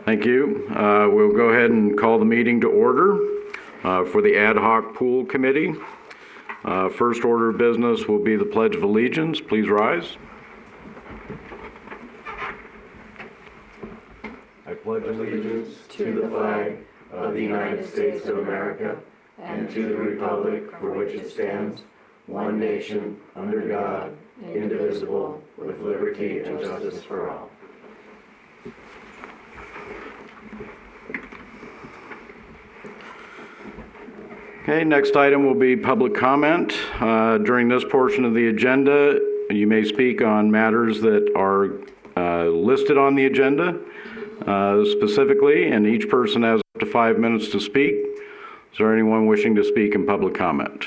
Thank you. We'll go ahead and call the meeting to order for the Ad Hoc Pool Committee. First order of business will be the Pledge of Allegiance. Please rise. I pledge allegiance to the flag of the United States of America and to the republic for which it stands, one nation, under God, indivisible, with liberty and justice for all. Okay, next item will be public comment. During this portion of the agenda, you may speak on matters that are listed on the agenda specifically, and each person has up to 5 minutes to speak. Is there anyone wishing to speak in public comment?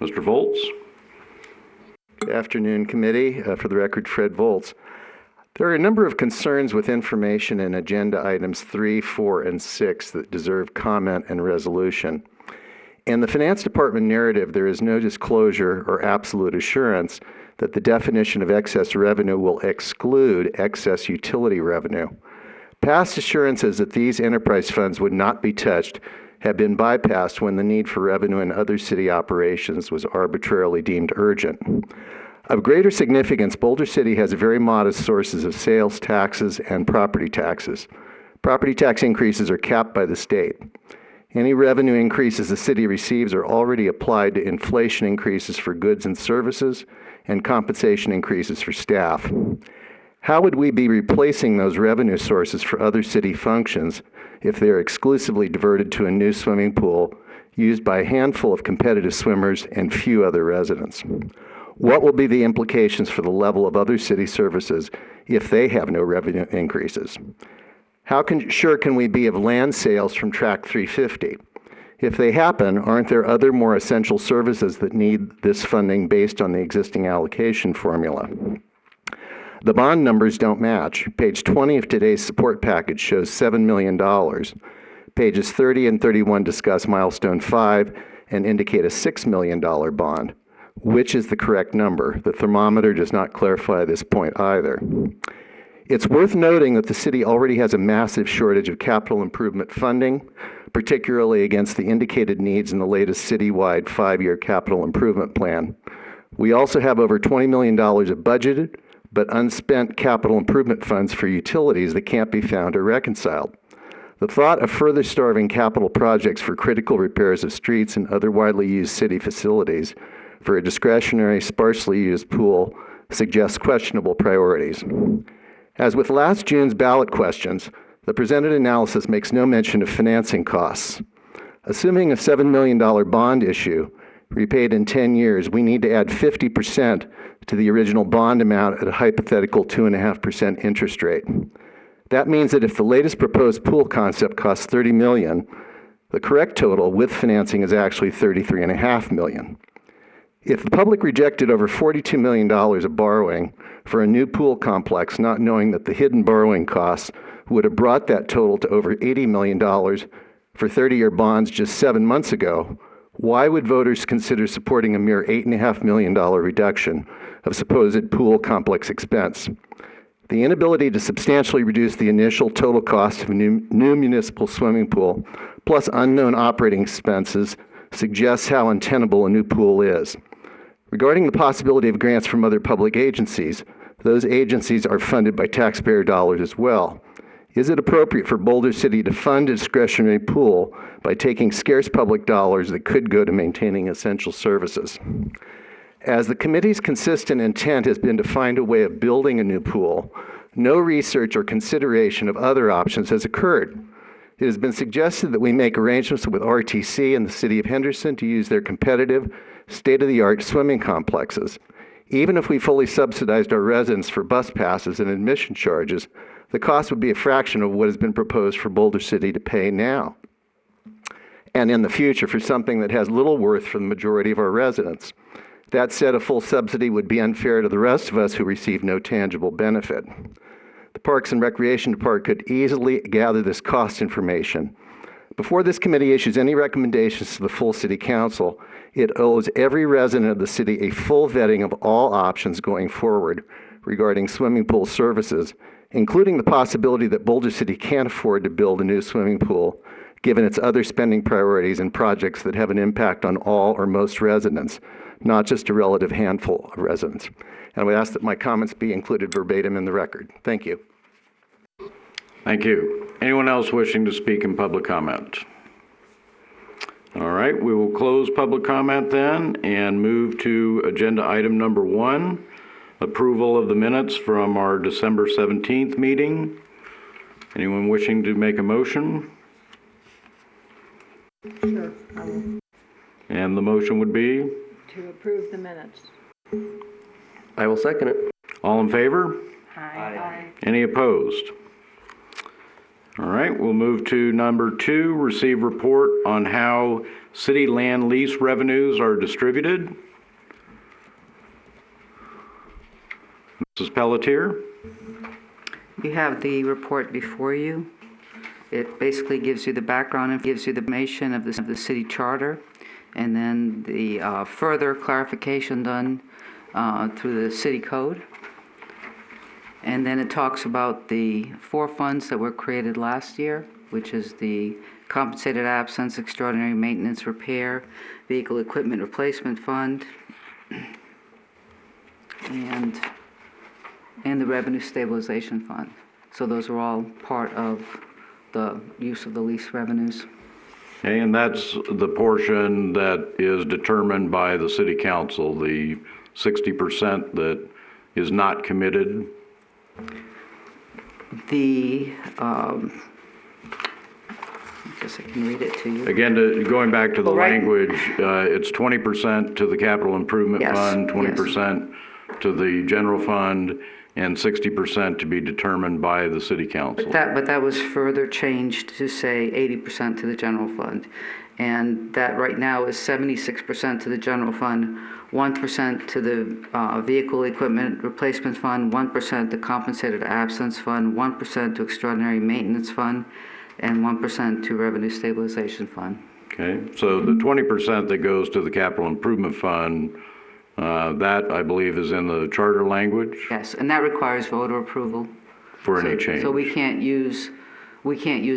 Mr. Volz. Good afternoon, committee. For the record, Fred Volz. There are a number of concerns with information in agenda items 3, 4, and 6 that deserve comment and resolution. In the Finance Department narrative, there is no disclosure or absolute assurance that the definition of excess revenue will exclude excess utility revenue. Past assurances that these enterprise funds would not be touched have been bypassed when the need for revenue in other city operations was arbitrarily deemed urgent. Of greater significance, Boulder City has very modest sources of sales taxes and property taxes. Property tax increases are capped by the state. Any revenue increases the city receives are already applied to inflation increases for goods and services and compensation increases for staff. How would we be replacing those revenue sources for other city functions if they are exclusively diverted to a new swimming pool used by a handful of competitive swimmers and few other residents? What will be the implications for the level of other city services if they have no revenue increases? How sure can we be of land sales from Track 350? If they happen, aren't there other more essential services that need this funding based on the existing allocation formula? The bond numbers don't match. Page 20 of today's support package shows $7 million. Pages 30 and 31 discuss Milestone 5 and indicate a $6 million bond. Which is the correct number? The thermometer does not clarify this point either. It's worth noting that the city already has a massive shortage of capital improvement funding, particularly against the indicated needs in the latest citywide 5-year capital improvement plan. We also have over $20 million of budgeted but unspent capital improvement funds for utilities that can't be found or reconciled. The thought of further starving capital projects for critical repairs of streets and other widely used city facilities for a discretionary, sparsely used pool suggests questionable priorities. As with last June's ballot questions, the presented analysis makes no mention of financing costs. Assuming a $7 million bond issue, repaid in 10 years, we need to add 50% to the original bond amount at a hypothetical 2.5% interest rate. That means that if the latest proposed pool concept costs $30 million, the correct total with financing is actually $33.5 million. If the public rejected over $42 million of borrowing for a new pool complex, not knowing that the hidden borrowing costs would have brought that total to over $80 million for 30-year bonds just 7 months ago, why would voters consider supporting a mere $8.5 million reduction of supposed pool complex expense? The inability to substantially reduce the initial total cost of a new municipal swimming pool, plus unknown operating expenses, suggests how untenable a new pool is. Regarding the possibility of grants from other public agencies, those agencies are funded by taxpayer dollars as well. Is it appropriate for Boulder City to fund a discretionary pool by taking scarce public dollars that could go to maintaining essential services? As the committee's consistent intent has been to find a way of building a new pool, no research or consideration of other options has occurred. It has been suggested that we make arrangements with RTC and the City of Henderson to use their competitive, state-of-the-art swimming complexes. Even if we fully subsidized our residents for bus passes and admission charges, the cost would be a fraction of what has been proposed for Boulder City to pay now, and in the future for something that has little worth for the majority of our residents. That said, a full subsidy would be unfair to the rest of us who receive no tangible benefit. The Parks and Recreation Department could easily gather this cost information. Before this committee issues any recommendations to the full City Council, it owes every resident of the city a full vetting of all options going forward, regarding swimming pool services, including the possibility that Boulder City can't afford to build a new swimming pool, given its other spending priorities and projects that have an impact on all or most residents, not just a relative handful of residents. And we ask that my comments be included verbatim in the record. Thank you. Thank you. Anyone else wishing to speak in public comment? All right, we will close public comment then and move to agenda item number 1, approval of the minutes from our December 17th meeting. Anyone wishing to make a motion? Sure, I will. And the motion would be? To approve the minutes. I will second it. All in favor? Aye. Any opposed? All right, we'll move to number 2, receive report on how city land lease revenues are distributed. Mrs. Pelletier? You have the report before you. It basically gives you the background and gives you the information of the city charter, and then the further clarification done through the city code. And then it talks about the 4 funds that were created last year, which is the compensated absence, extraordinary maintenance repair, vehicle equipment replacement fund, and the revenue stabilization fund. So those are all part of the use of the lease revenues. Okay, and that's the portion that is determined by the city council, the 60% that is not committed. I guess I can read it to you. Again, going back to the Well, right. language, it's 20% to the capital improvement Yes, fund, yes. 20% to the general fund, and 60% to be determined by the city council. But that was further changed to say 80% to the general fund. And that right now is 76% to the general fund, 1% to the vehicle equipment replacement fund, 1% to compensated absence fund, 1% to extraordinary maintenance fund, and 1% to revenue stabilization fund. Okay, so the 20% that goes to the capital improvement fund, that I believe is in the charter language Yes, and that requires voter approval. for any change. So we can't use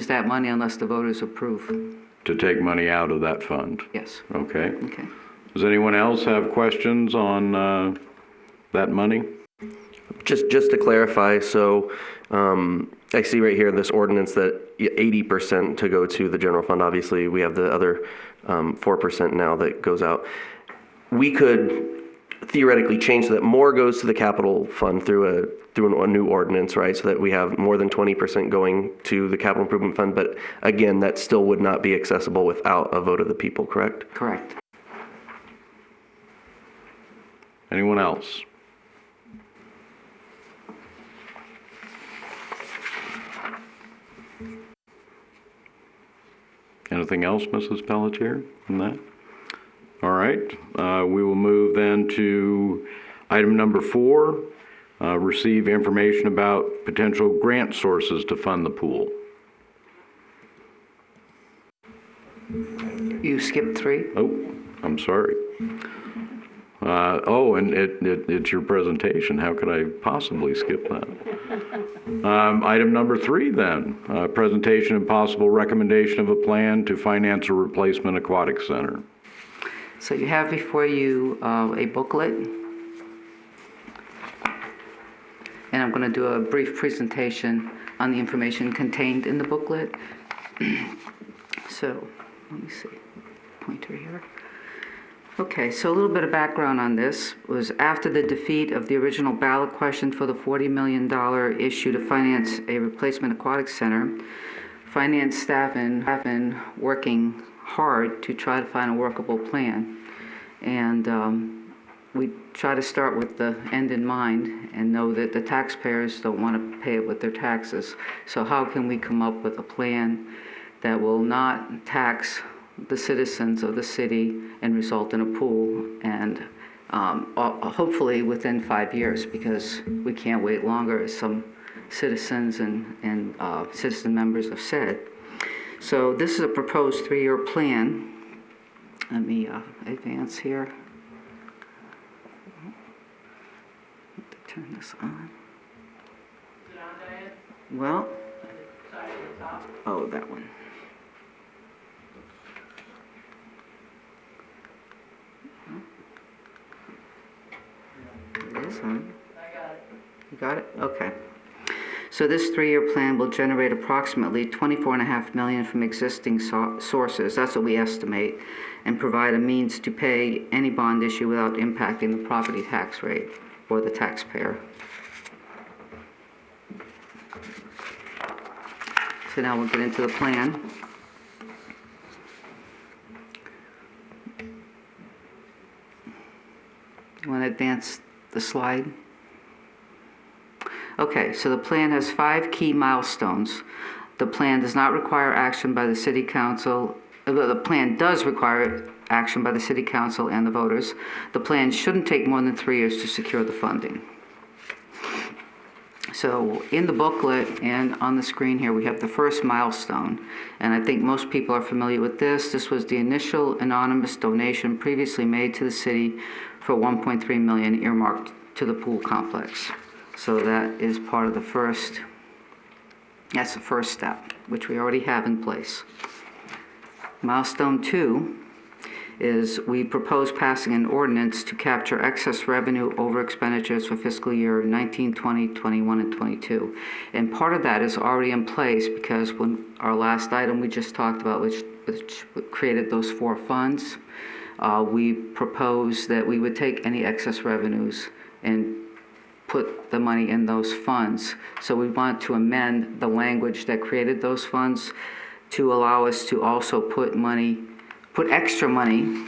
that money unless the voters approve. To take money out of that fund. Yes. Okay. Okay. Does anyone else have questions on that money? Just to clarify, so I see right here in this ordinance that 80% to go to the general fund. Obviously, we have the other 4% now that goes out. We could theoretically change so that more goes to the capital fund through a new ordinance, right? So that we have more than 20% going to the capital improvement fund. But again, that still would not be accessible without a vote of the people, correct? Correct. Anyone else? Anything else, Mrs. Pelletier, from that? All right, we will move then to item number 4, receive information about potential grant sources to fund the pool. You skipped 3? Oh, I'm sorry. And it's your presentation. How could I possibly skip that? Item number 3 then, presentation and possible recommendation of a plan to finance a replacement aquatic center. So you have before you a booklet. And I'm going to do a brief presentation on the information contained in the booklet. So, let me see, pointer here. Okay, so a little bit of background on this was after the defeat of the original ballot question for the $40 million issue to finance a replacement aquatic center, finance staff have been working hard to try to find a workable plan. And we try to start with the end in mind and know that the taxpayers don't want to pay it with their taxes. So how can we come up with a plan that will not tax the citizens of the city and result in a pool, and hopefully within 5 years, because we can't wait longer, as some citizens and citizen members have said. So this is a proposed 3-year plan. Let me advance here. turn this on. Well, oh, that one. It is on. You got it? Okay. So this 3-year plan will generate approximately $24.5 million from existing sources, that's what we estimate, and provide a means to pay any bond issue without impacting the property tax rate or the taxpayer. So now we'll get into the plan. You want to advance the slide? Okay, so the plan has 5 key milestones. The plan does not require action by the City Council. The plan does require action by the City Council and the voters. The plan shouldn't take more than 3 years to secure the funding. So in the booklet and on the screen here, we have the first milestone. And I think most people are familiar with this. This was the initial anonymous donation previously made to the city for $1.3 million earmarked to the pool complex. So that is part of the first, that's the first step, which we already have in place. Milestone 2 is we propose passing an ordinance to capture excess revenue over expenditures for fiscal year 19, 20, 21, and 22. And part of that is already in place because when our last item we just talked about, which created those 4 funds, we proposed that we would take any excess revenues and put the money in those funds. So we want to amend the language that created those funds to allow us to also put extra money,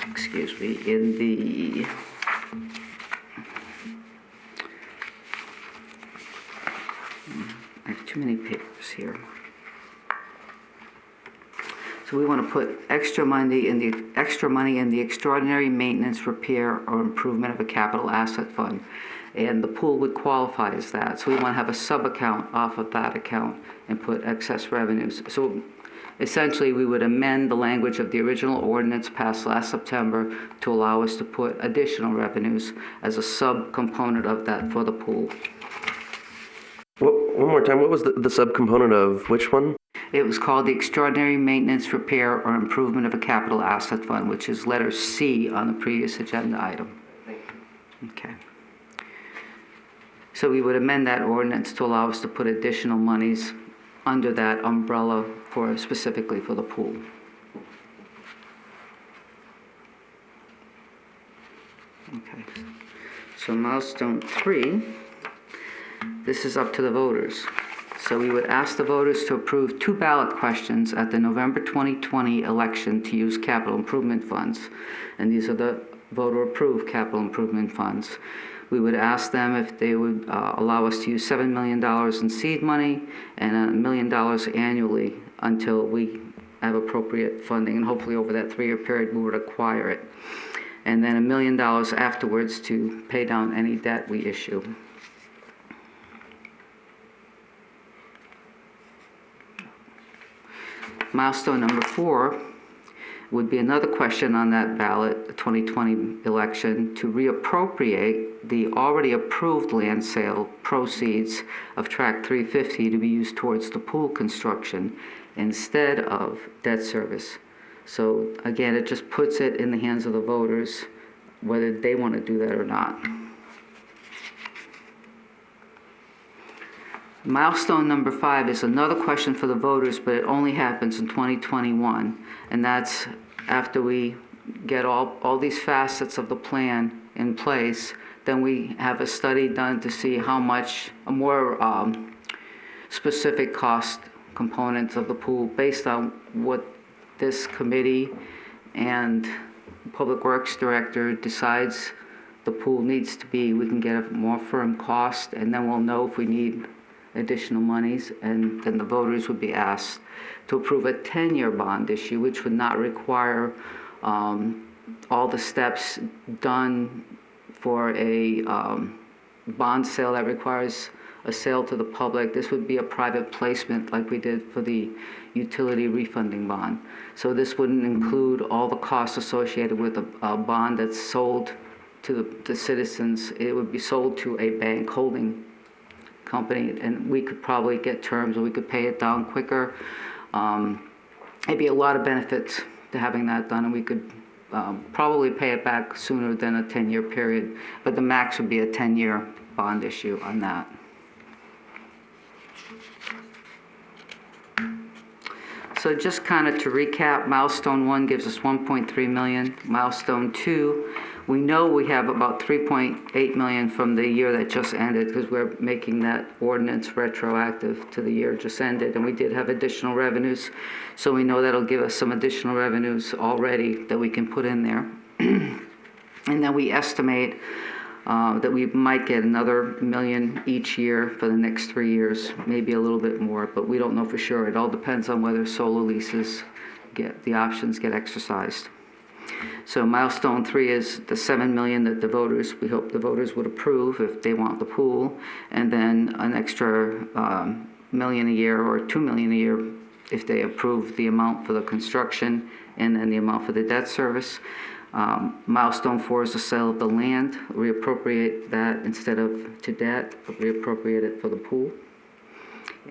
excuse me, in the, I have too many papers here. So we want to put extra money in the extraordinary maintenance, repair, or improvement of a capital asset fund. And the pool would qualify as that. So we want to have a sub-account off of that account and put excess revenues. So essentially, we would amend the language of the original ordinance passed last September to allow us to put additional revenues as a sub-component of that for the pool. One more time, what was the subcomponent of which one? It was called the Extraordinary Maintenance, Repair, or Improvement of a Capital Asset Fund, which is letter C on the previous agenda item. Okay. So we would amend that ordinance to allow us to put additional monies under that umbrella specifically for the pool. Okay. So milestone 3, this is up to the voters. So we would ask the voters to approve 2 ballot questions at the November 2020 election to use capital improvement funds. And these are the voter-approved capital improvement funds. We would ask them if they would allow us to use $7 million in seed money and $1 million annually until we have appropriate funding. And hopefully over that 3-year period, we would acquire it. And then $1 million afterwards to pay down any debt we issue. Milestone number 4 would be another question on that ballot, the 2020 election, to reappropriate the already approved land sale proceeds of Tract 350 to be used towards the pool construction instead of debt service. So again, it just puts it in the hands of the voters whether they want to do that or not. Milestone number 5 is another question for the voters, but it only happens in 2021. And that's after we get all these facets of the plan in place, then we have a study done to see how much more specific cost components of the pool based on what this committee and Public Works Director decides the pool needs to be. We can get a more firm cost, and then we'll know if we need additional monies, and then the voters would be asked to approve a 10-year bond issue, which would not require all the steps done for a bond sale that requires a sale to the public. This would be a private placement like we did for the utility refunding bond. So this wouldn't include all the costs associated with a bond that's sold to the citizens, it would be sold to a bank holding company, and we could probably get terms, or we could pay it down quicker. It'd be a lot of benefits to having that done, and we could probably pay it back sooner than a 10-year period, but the max would be a 10-year bond issue on that. So just kind of to recap, Milestone 1 gives us 1.3 million. Milestone 2, we know we have about 3.8 million from the year that just ended, because we're making that ordinance retroactive to the year just ended, and we did have additional revenues. So we know that'll give us some additional revenues already that we can put in there. And then we estimate that we might get another million each year for the next 3 years, maybe a little bit more, but we don't know for sure. It all depends on whether solar leases the options get exercised. So milestone 3 is the 7 million that we hope the voters would approve if they want the pool, and then an extra million a year or 2 million a year if they approve the amount for the construction and then the amount for the debt service. Milestone 4 is the sale of the land. Reappropriate that instead of to debt, but reappropriate it for the pool.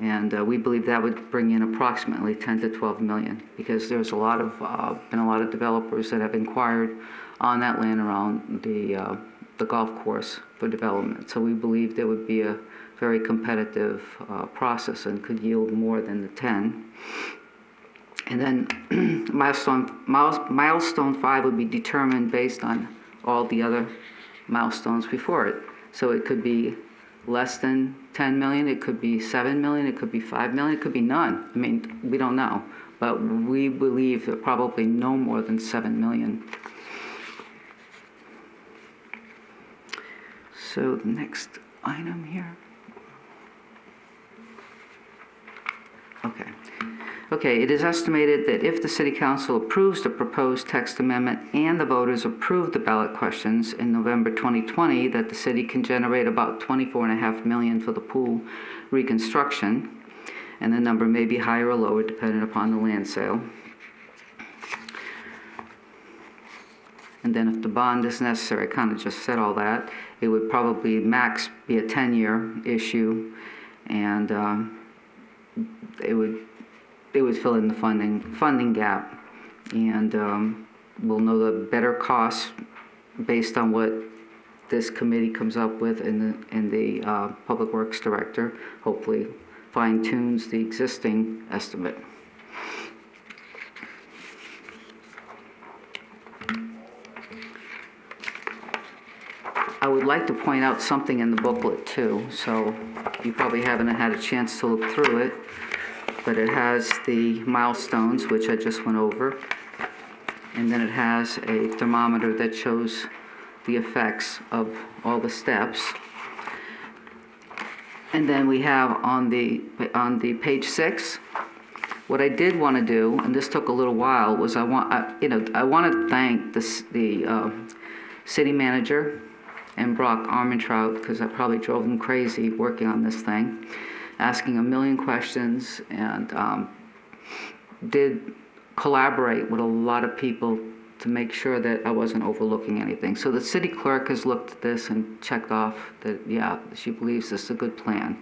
And we believe that would bring in approximately 10 to 12 million, because there's been a lot of developers that have inquired on that land around the golf course for development. So we believe there would be a very competitive process and could yield more than the 10. And then milestone 5 would be determined based on all the other milestones before it. So it could be less than 10 million, it could be 7 million, it could be 5 million, it could be none. I mean, we don't know, but we believe that probably no more than 7 million. So the next item here. Okay, it is estimated that if the City Council approves the proposed text amendment and the voters approve the ballot questions in November 2020, that the city can generate about 24.5 million for the pool reconstruction, and the number may be higher or lower depending upon the land sale. And then if the bond is necessary, I kind of just said all that, it would probably max be a 10-year issue, and it would fill in the funding gap, and we'll know the better costs based on what this committee comes up with, and the Public Works Director hopefully fine-tunes the existing estimate. I would like to point out something in the booklet too, so you probably haven't had a chance to look through it, but it has the milestones, which I just went over, and then it has a thermometer that shows the effects of all the steps. And then we have on the page 6, what I did want to do, and this took a little while, was I want to thank the city manager and Brock Armentrout, because I probably drove them crazy working on this thing, asking a million questions, and did collaborate with a lot of people to make sure that I wasn't overlooking anything. So the city clerk has looked at this and checked off that, yeah, she believes this is a good plan.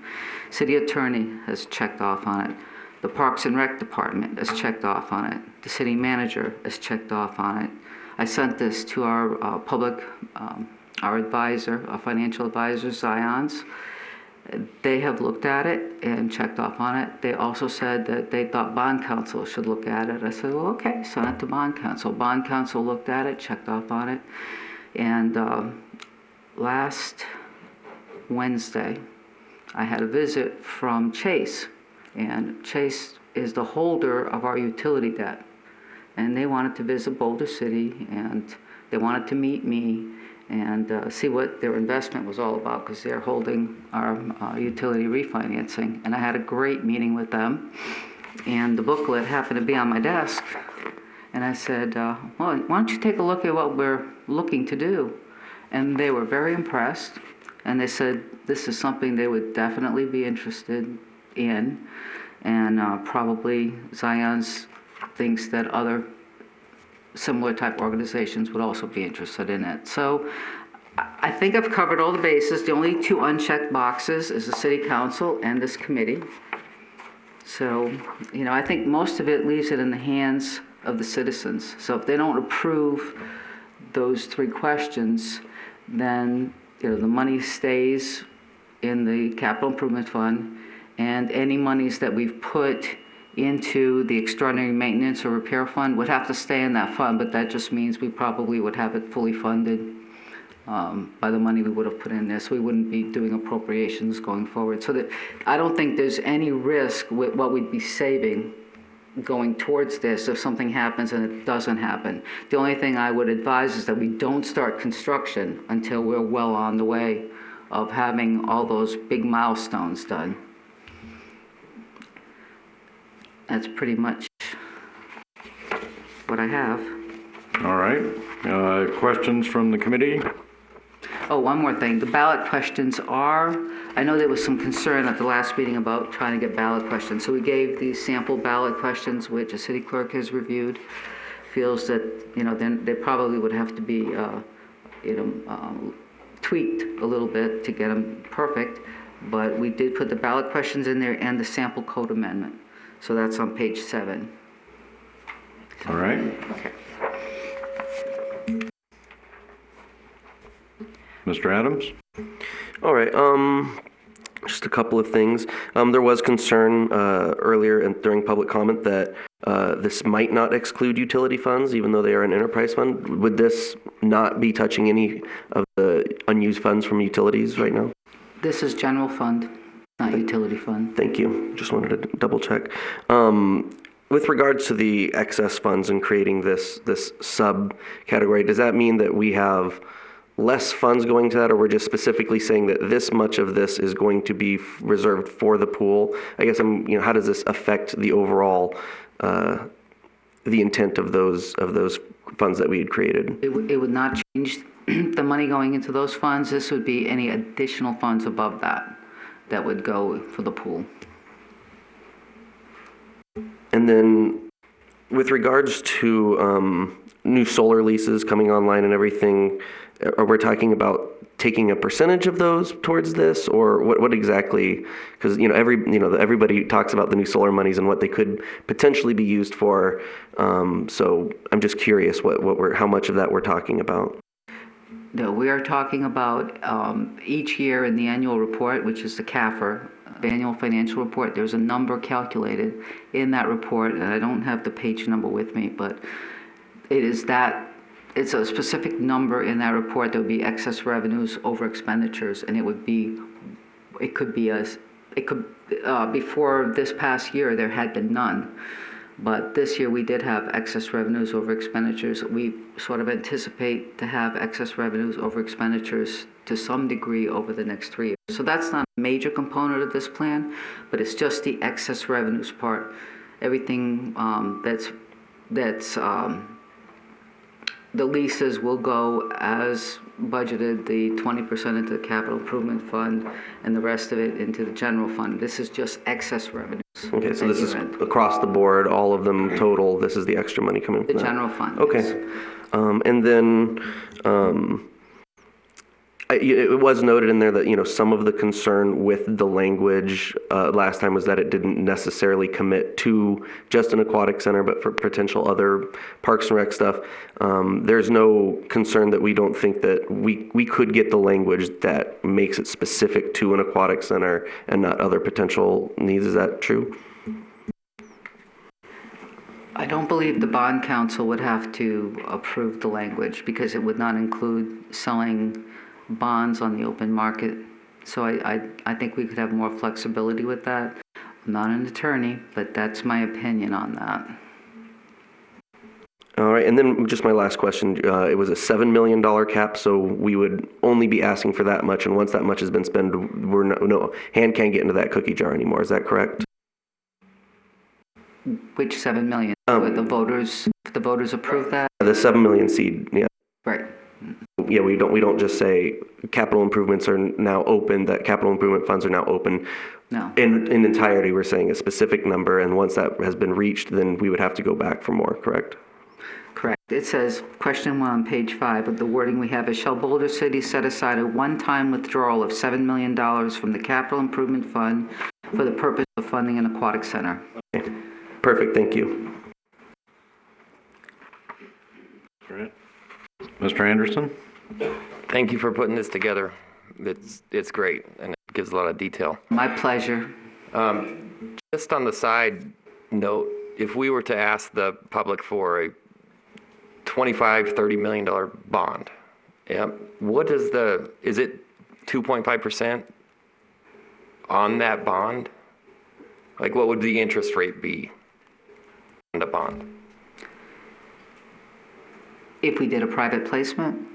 City attorney has checked off on it. The Parks and Rec Department has checked off on it. The city manager has checked off on it. I sent this to our our advisor, our financial advisor, Zions. They have looked at it and checked off on it. They also said that they thought bond counsel should look at it. I said, well, okay, send it to bond counsel. Bond counsel looked at it, checked off on it. And last Wednesday, I had a visit from Chase. And Chase is the holder of our utility debt. And they wanted to visit Boulder City, and they wanted to meet me and see what their investment was all about, because they're holding our utility refinancing. And I had a great meeting with them, and the booklet happened to be on my desk. And I said, well, why don't you take a look at what we're looking to do? And they were very impressed, and they said this is something they would definitely be interested in, and probably Zions thinks that other similar type organizations would also be interested in it. So I think I've covered all the bases. The only two unchecked boxes is the city council and this committee. So, I think most of it leaves it in the hands of the citizens. So if they don't approve those three questions, then, the money stays in the capital improvement fund, and any monies that we've put into the extraordinary maintenance or repair fund would have to stay in that fund, but that just means we probably would have it fully funded by the money we would have put in there, so we wouldn't be doing appropriations going forward. So that I don't think there's any risk with what we'd be saving going towards this if something happens and it doesn't happen. The only thing I would advise is that we don't start construction until we're well on the way of having all those big milestones done. That's pretty much what I have. All right. Questions from the committee? Oh, one more thing. The ballot questions are, I know there was some concern at the last meeting about trying to get ballot questions. So we gave these sample ballot questions, which the city clerk has reviewed, feels that, then they probably would have to be, tweaked a little bit to get them perfect. But we did put the ballot questions in there and the sample code amendment. So that's on page 7. All right. Okay. Mr. Adams? All right, just a couple of things. There was concern earlier and during public comment that this might not exclude utility funds, even though they are an enterprise fund. Would this not be touching any of the unused funds from utilities right now? This is general fund, not utility fund. Thank you. Just wanted to double check. With regards to the excess funds and creating this subcategory, does that mean that we have less funds going to that, or we're just specifically saying that this much of this is going to be reserved for the pool? I guess how does this affect the overall, the intent of those funds that we had created? It would not change the money going into those funds. This would be any additional funds above that would go for the pool. And then with regards to new solar leases coming online and everything, are we talking about taking a percentage of those towards this, or what exactly? Because everybody talks about the new solar monies and what they could potentially be used for. So I'm just curious how much of that we're talking about. No, we are talking about each year in the annual report, which is the CAFR, annual financial report. There's a number calculated in that report, and I don't have the page number with me, but it's a specific number in that report. There would be excess revenues over expenditures, and before this past year there had been none, but this year we did have excess revenues over expenditures. We sort of anticipate to have excess revenues over expenditures to some degree over the next 3 years. So that's not a major component of this plan, but it's just the excess revenues part. Everything that's the leases will go as budgeted, the 20% into the capital improvement fund and the rest of it into the general fund. This is just excess revenues. Okay, so this is across the board, all of them total, this is the extra money coming from the that? General fund. Okay. Yes. And then it was noted in there that, some of the concern with the language last time was that it didn't necessarily commit to just an aquatic center, but for potential other Parks and Rec stuff. There's no concern that we don't think that we could get the language that makes it specific to an aquatic center and not other potential needs. Is that true? I don't believe the bond council would have to approve the language because it would not include selling bonds on the open market. So I think we could have more flexibility with that. I'm not an attorney, but that's my opinion on that. All right, and then just my last question. It was a $7 million cap, so we would only be asking for that much, and once that much has been spent, no hand can't get into that cookie jar anymore. Is that correct? Which $7 million? The voters approve that? The $7 million seed, yeah. Right. Yeah, we don't just say capital improvements are now open, that capital improvement funds are now open. No. In entirety, we're saying a specific number, and once that has been reached, then we would have to go back for more, correct? Correct. It says, question 1 on page 5, but the wording we have is, shall Boulder City set aside a one-time withdrawal of $7 million from the Capital Improvement Fund for the purpose of funding an aquatic center? Okay. Perfect, thank you. Right. Mr. Anderson? Thank you for putting this together. It's great, and it gives a lot of detail. My pleasure. Just on the side note, if we were to ask the public for a $25-30 million bond, what is is it 2.5% on that bond? Like, what would the interest rate be on the bond? If we did a private placement?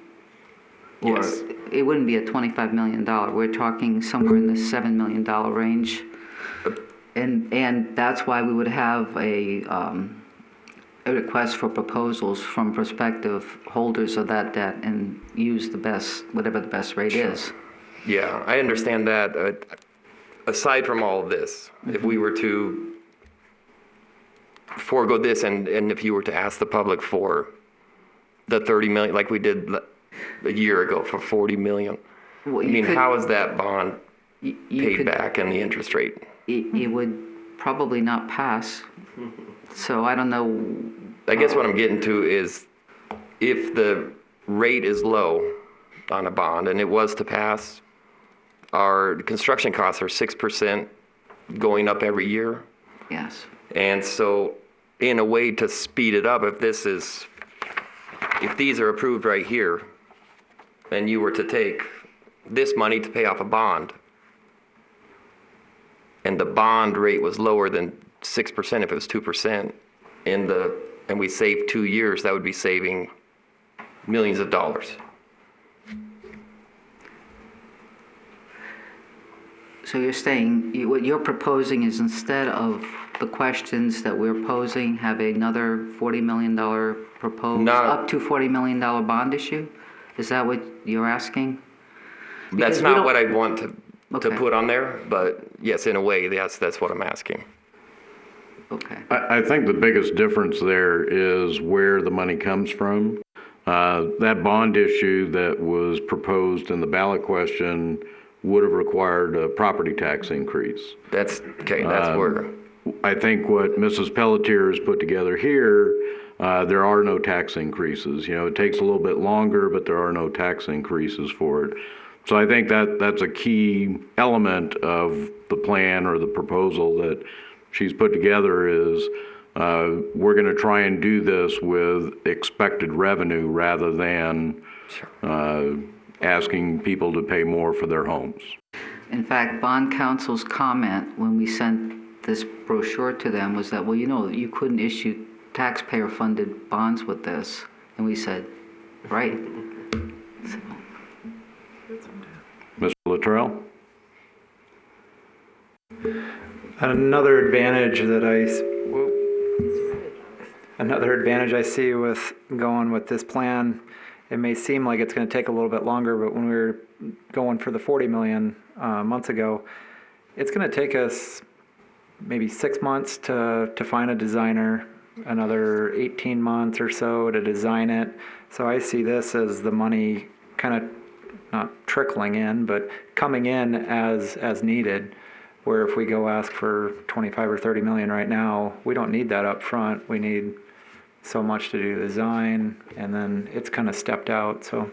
Or Yes. it wouldn't be a $25 million. We're talking somewhere in the $7 million range. And that's why we would have a request for proposals from prospective holders of that debt and use the best, whatever the best rate is. Yeah, I understand that. Aside from all of this, if we were to forego this and if you were to ask the public for the 30 million, like we did a year ago for 40 million, Well, I you mean, could- how is that bond you paid could- back and the interest rate? It would probably not pass. So I don't know. I guess what I'm getting to is if the rate is low on a bond and it was to pass, our construction costs are 6% going up every year. Yes. And so in a way to speed it up, if these are approved right here and you were to take this money to pay off a bond and the bond rate was lower than 6%, if it was 2%, and we saved 2 years, that would be saving millions of dollars. So you're saying, what you're proposing is instead of the questions that we're posing, have another $40 million proposed, No. up to $40 million bond issue? Is that what you're asking? That's Because we not don't- what I want to Okay. put on there, but yes, in a way, that's what I'm asking. Okay. I think the biggest difference there is where the money comes from. That bond issue that was proposed in the ballot question would have required a property tax increase. That's where, I think what Mrs. Pelletier has put together here, there are no tax increases. You know, it takes a little bit longer, but there are no tax increases for it. So I think that's a key element of the plan or the proposal that she's put together is we're going to try and do this with expected revenue rather than asking people to pay more for their homes. In fact, bond counsel's comment when we sent this brochure to them was that, well, you know, you couldn't issue taxpayer-funded bonds with this. And we said, right. Mr. Luttrell? Another advantage I see with going with this plan, it may seem like it's going to take a little bit longer, but when we were going for the 40 million months ago, it's going to take us maybe 6 months to find a designer, another 18 months or so to design it. So I see this as the money kind of not trickling in, but coming in as needed. Where if we go ask for 25 or 30 million right now, we don't need that up front. We need so much to do design, and then it's kind of stepped out. So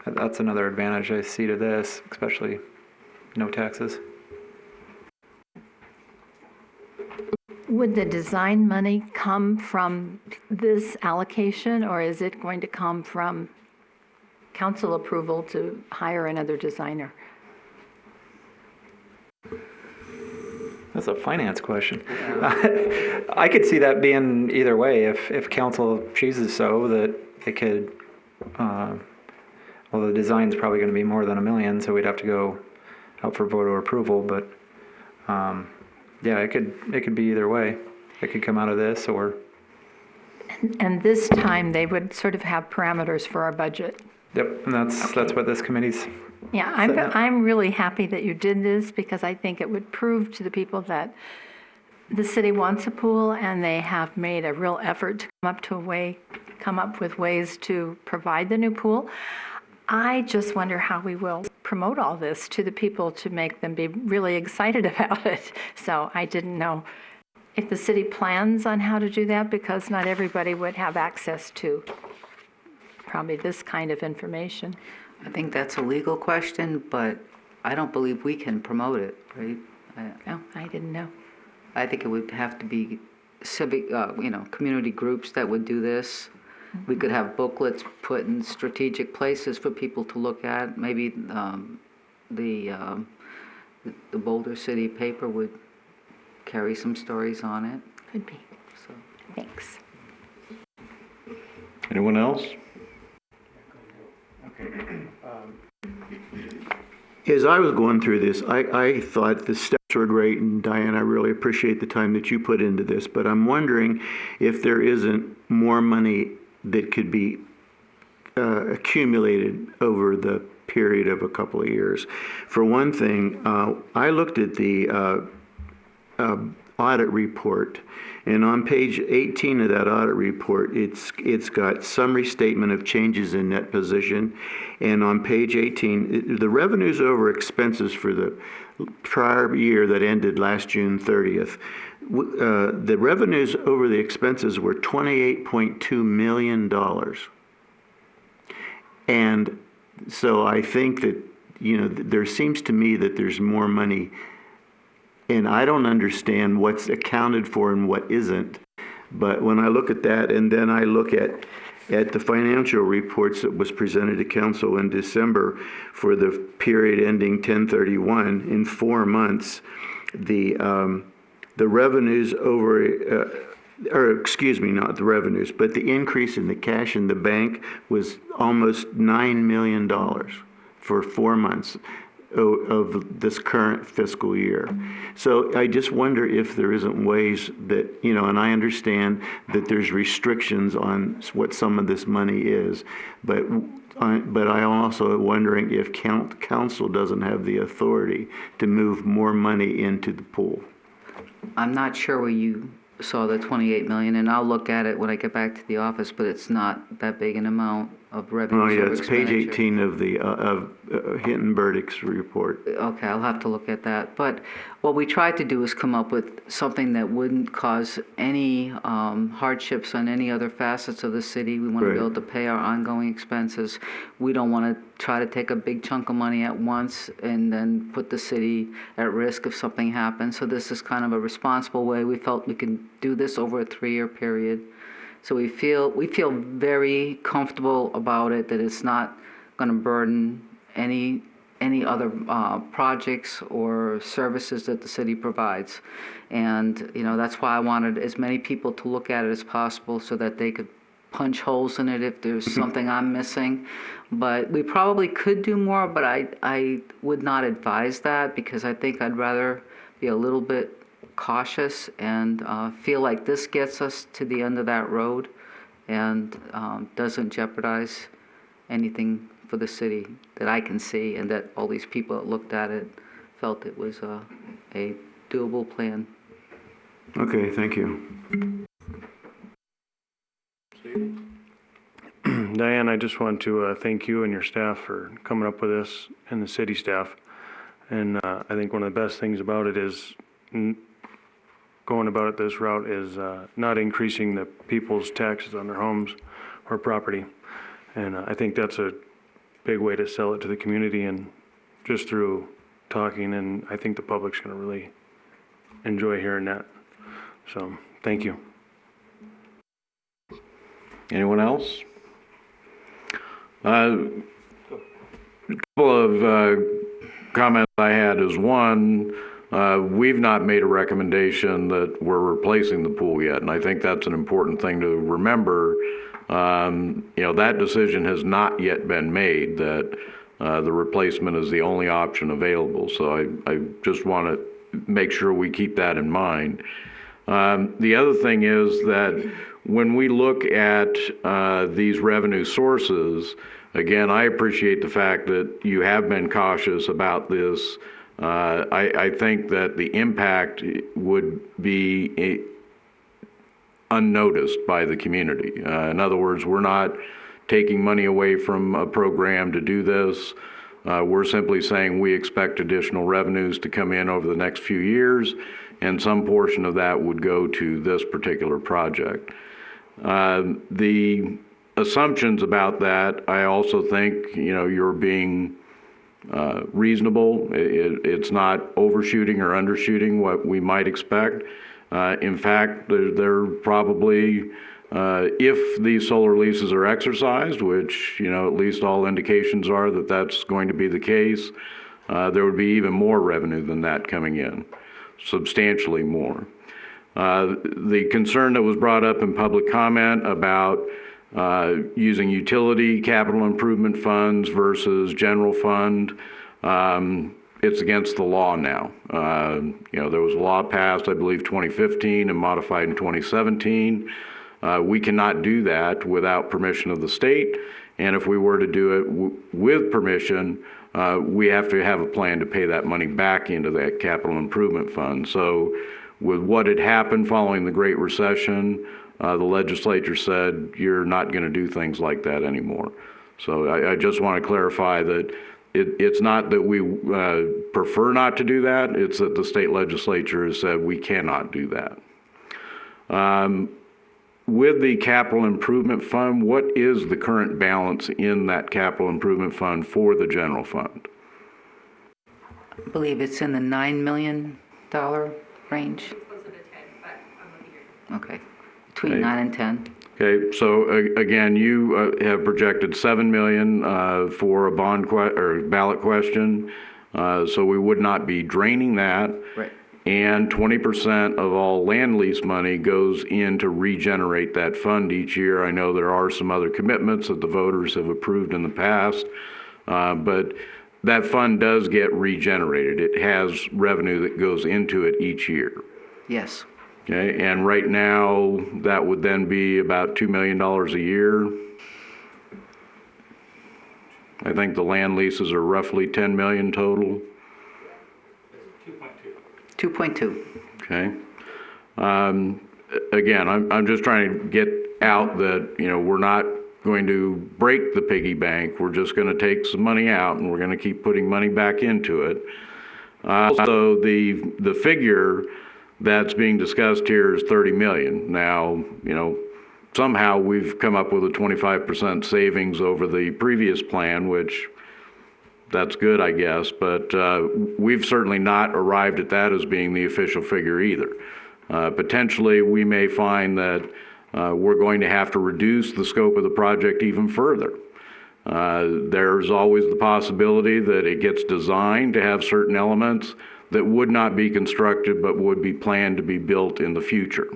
that's another advantage I see to this, especially no taxes. Would the design money come from this allocation, or is it going to come from council approval to hire another designer? That's a finance question. I could see that being either way. If council chooses so, that it could, well, the design's probably going to be more than $1 million, so we'd have to go out for voter approval. But yeah, it could be either way. It could come out of this, or And this time, they would sort of have parameters for our budget. yep. And that's what this committee's. Yeah, So- I'm really happy that you did this, because I think it would prove to the people that the city wants a pool, and they have made a real effort to come up to a way come up with ways to provide the new pool. I just wonder how we will promote all this to the people to make them be really excited about it. So I didn't know if the city plans on how to do that, because not everybody would have access to probably this kind of information. I think that's a legal question, but I don't believe we can promote it, right? Oh, I didn't know. I think it would have to be civic, community groups that would do this. We could have booklets put in strategic places for people to look at. Maybe the Boulder City paper would carry some stories on it. Could be. So. Thanks. Anyone else? As I was going through this, I thought the steps were great, and Diane, I really appreciate the time that you put into this, but I'm wondering if there isn't more money that could be accumulated over the period of a couple of years. For one thing, I looked at the audit report, and on page 18 of that audit report, it's got summary statement of changes in net position, and on page 18, the revenues over expenses for the prior year that ended last June 30th, the revenues over the expenses were $28.2 million. And so I think that, there seems to me that there's more money, and I don't understand what's accounted for and what isn't. But when I look at that, and then I look at the financial reports that was presented to council in December for the period ending 10/31, in 4 months, the revenues over, not the revenues, but the increase in the cash in the bank was almost $9 million for 4 months of this current fiscal year. So I just wonder if there isn't ways that, and I understand that there's restrictions on what some of this money is, but I'm also wondering if council doesn't have the authority to move more money into the pool. I'm not sure where you saw the 28 million, and I'll look at it when I get back to the office, but it's not that big an amount of revenue. Oh, yeah, it's page 18 of the Hinton-Burdick's report. Okay, I'll have to look at that. But what we tried to do is come up with something that wouldn't cause any hardships on any other facets of the city. We want to be able to pay our ongoing expenses. We don't want to try to take a big chunk of money at once and then put the city at risk if something happens. So this is kind of a responsible way. We felt we can do this over a 3-year period. So we feel very comfortable about it, that it's not going to burden any other projects or services that the city provides. And, that's why I wanted as many people to look at it as possible so that they could punch holes in it if there's something I'm missing. But we probably could do more, but I would not advise that, because I think I'd rather be a little bit cautious and feel like this gets us to the end of that road and doesn't jeopardize anything for the city that I can see, and that all these people that looked at it felt it was a doable plan. Okay, thank you. Diane, I just want to thank you and your staff for coming up with this, and the city staff. And I think one of the best things about it is going about it this route is not increasing the people's taxes on their homes or property. And I think that's a big way to sell it to the community, and just through talking, and I think the public's going to really enjoy hearing that. So, thank you. Anyone else? A couple of comments I had is, one, we've not made a recommendation that we're replacing the pool yet, and I think that's an important thing to remember. That decision has not yet been made, that the replacement is the only option available. So I just want to make sure we keep that in mind. The other thing is that when we look at these revenue sources, again, I appreciate the fact that you have been cautious about this. I think that the impact would be unnoticed by the community. In other words, we're not taking money away from a program to do this. We're simply saying we expect additional revenues to come in over the next few years, and some portion of that would go to this particular project. The assumptions about that, I also think, you're being reasonable. It's not overshooting or undershooting what we might expect. In fact, they're probably, if these solar leases are exercised, which, at least all indications are that that's going to be the case, there would be even more revenue than that coming in, substantially more. The concern that was brought up in public comment about using utility capital improvement funds versus general fund, it's against the law now. There was a law passed, I believe, 2015 and modified in 2017. We cannot do that without permission of the state. And if we were to do it with permission, we have to have a plan to pay that money back into that capital improvement fund. So with what had happened following the Great Recession, the legislature said, you're not going to do things like that anymore. So I just want to clarify that it's not that we prefer not to do that, it's that the state legislature has said we cannot do that. With the capital improvement fund, what is the current balance in that capital improvement fund for the general fund? I believe it's in the $9 million range. Okay, between 9 and 10. Okay, so again, you have projected 7 million for a ballot question, so we would not be draining that. Right. And 20% of all land lease money goes in to regenerate that fund each year. I know there are some other commitments that the voters have approved in the past, but that fund does get regenerated. It has revenue that goes into it each year. Yes. Okay, and right now, that would then be about $2 million a year. I think the land leases are roughly 10 million total. 2.2. Okay. Again, I'm just trying to get out that, we're not going to break the piggy bank. We're just going to take some money out and we're going to keep putting money back into it. So the figure that's being discussed here is 30 million. Now, somehow we've come up with a 25% savings over the previous plan, which that's good, I guess, but we've certainly not arrived at that as being the official figure either. Potentially, we may find that we're going to have to reduce the scope of the project even further. There's always the possibility that it gets designed to have certain elements that would not be constructed but would be planned to be built in the future.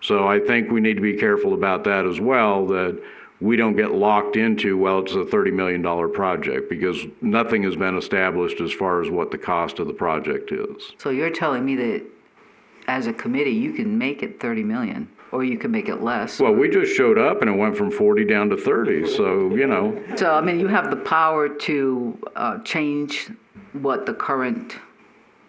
So I think we need to be careful about that as well, that we don't get locked into, well, it's a $30 million project, because nothing has been established as far as what the cost of the project is. So you're telling me that as a committee, you can make it 30 million, or you can make it less? Well, we just showed up and it went from 40 down to 30, so, So, you have the power to change what the current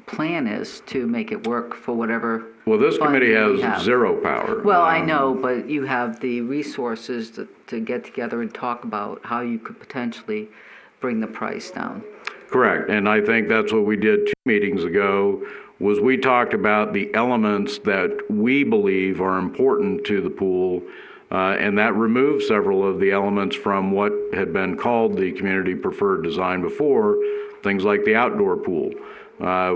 plan is to make it work for whatever. Well, this committee has zero power. Well, I know, but you have the resources to get together and talk about how you could potentially bring the price down. Correct, and I think that's what we did 2 meetings ago, was we talked about the elements that we believe are important to the pool, and that removed several of the elements from what had been called the community preferred design before, things like the outdoor pool.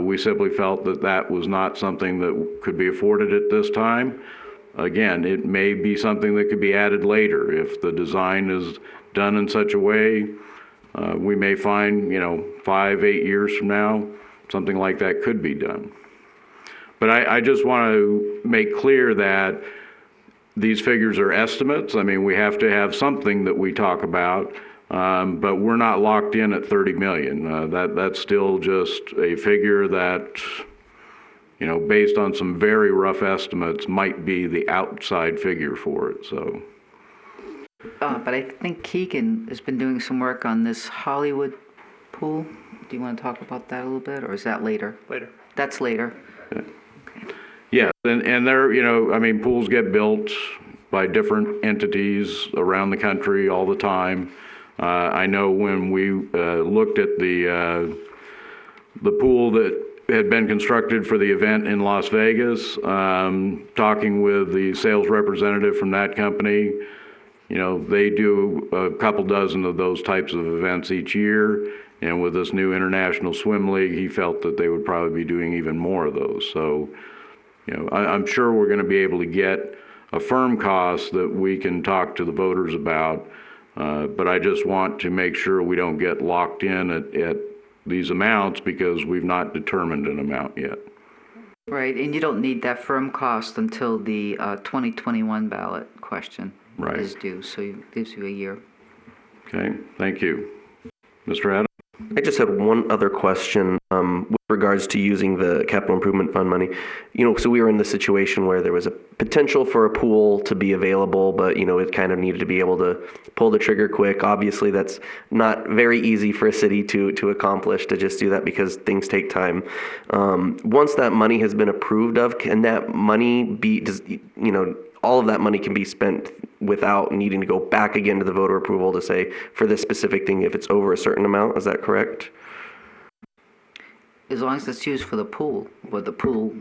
We simply felt that that was not something that could be afforded at this time. Again, it may be something that could be added later. If the design is done in such a way, we may find, 5, 8 years from now, something like that could be done. But I just want to make clear that these figures are estimates. We have to have something that we talk about. But we're not locked in at 30 million. That's still just a figure that, based on some very rough estimates, might be the outside figure for it. So. But I think Keegan has been doing some work on this Hollywood pool. Do you want to talk about that a little bit, or is that later? Later. That's later. Okay. Yes, and there, I mean, pools get built by different entities around the country all the time. I know when we looked at the pool that had been constructed for the event in Las Vegas, talking with the sales representative from that company, they do a couple dozen of those types of events each year. And with this new International Swim League, he felt that they would probably be doing even more of those. So, I'm sure we're going to be able to get a firm cost that we can talk to the voters about. But I just want to make sure we don't get locked in at these amounts because we've not determined an amount yet. Right, and you don't need that firm cost until the 2021 ballot question is due, so it gives you a year. Okay, thank you. Mr. Adams? I just had one other question with regards to using the capital improvement fund money. So we were in the situation where there was a potential for a pool to be available, but it kind of needed to be able to pull the trigger quick. Obviously, that's not very easy for a city to accomplish, to just do that because things take time. Once that money has been approved of, can that money be, all of that money can be spent without needing to go back again to the voter approval to say for this specific thing if it's over a certain amount. Is that correct? As long as it's used for the pool or the pool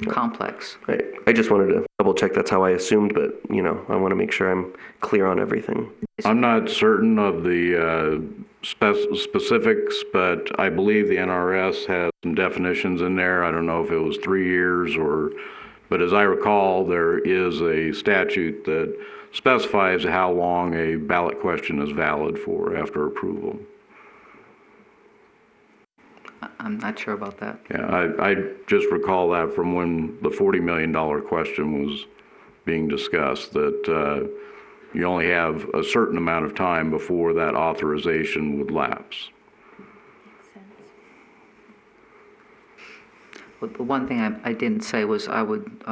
complex. I just wanted to double check. That's how I assumed, but I want to make sure I'm clear on everything. I'm not certain of the specifics, but I believe the NRS has some definitions in there. I don't know if it was 3 years but as I recall, there is a statute that specifies how long a ballot question is valid for after approval. I'm not sure about that. Yeah, I just recall that from when the $40 million question was being discussed, that you only have a certain amount of time before that authorization would lapse. But the one thing I didn't say was I would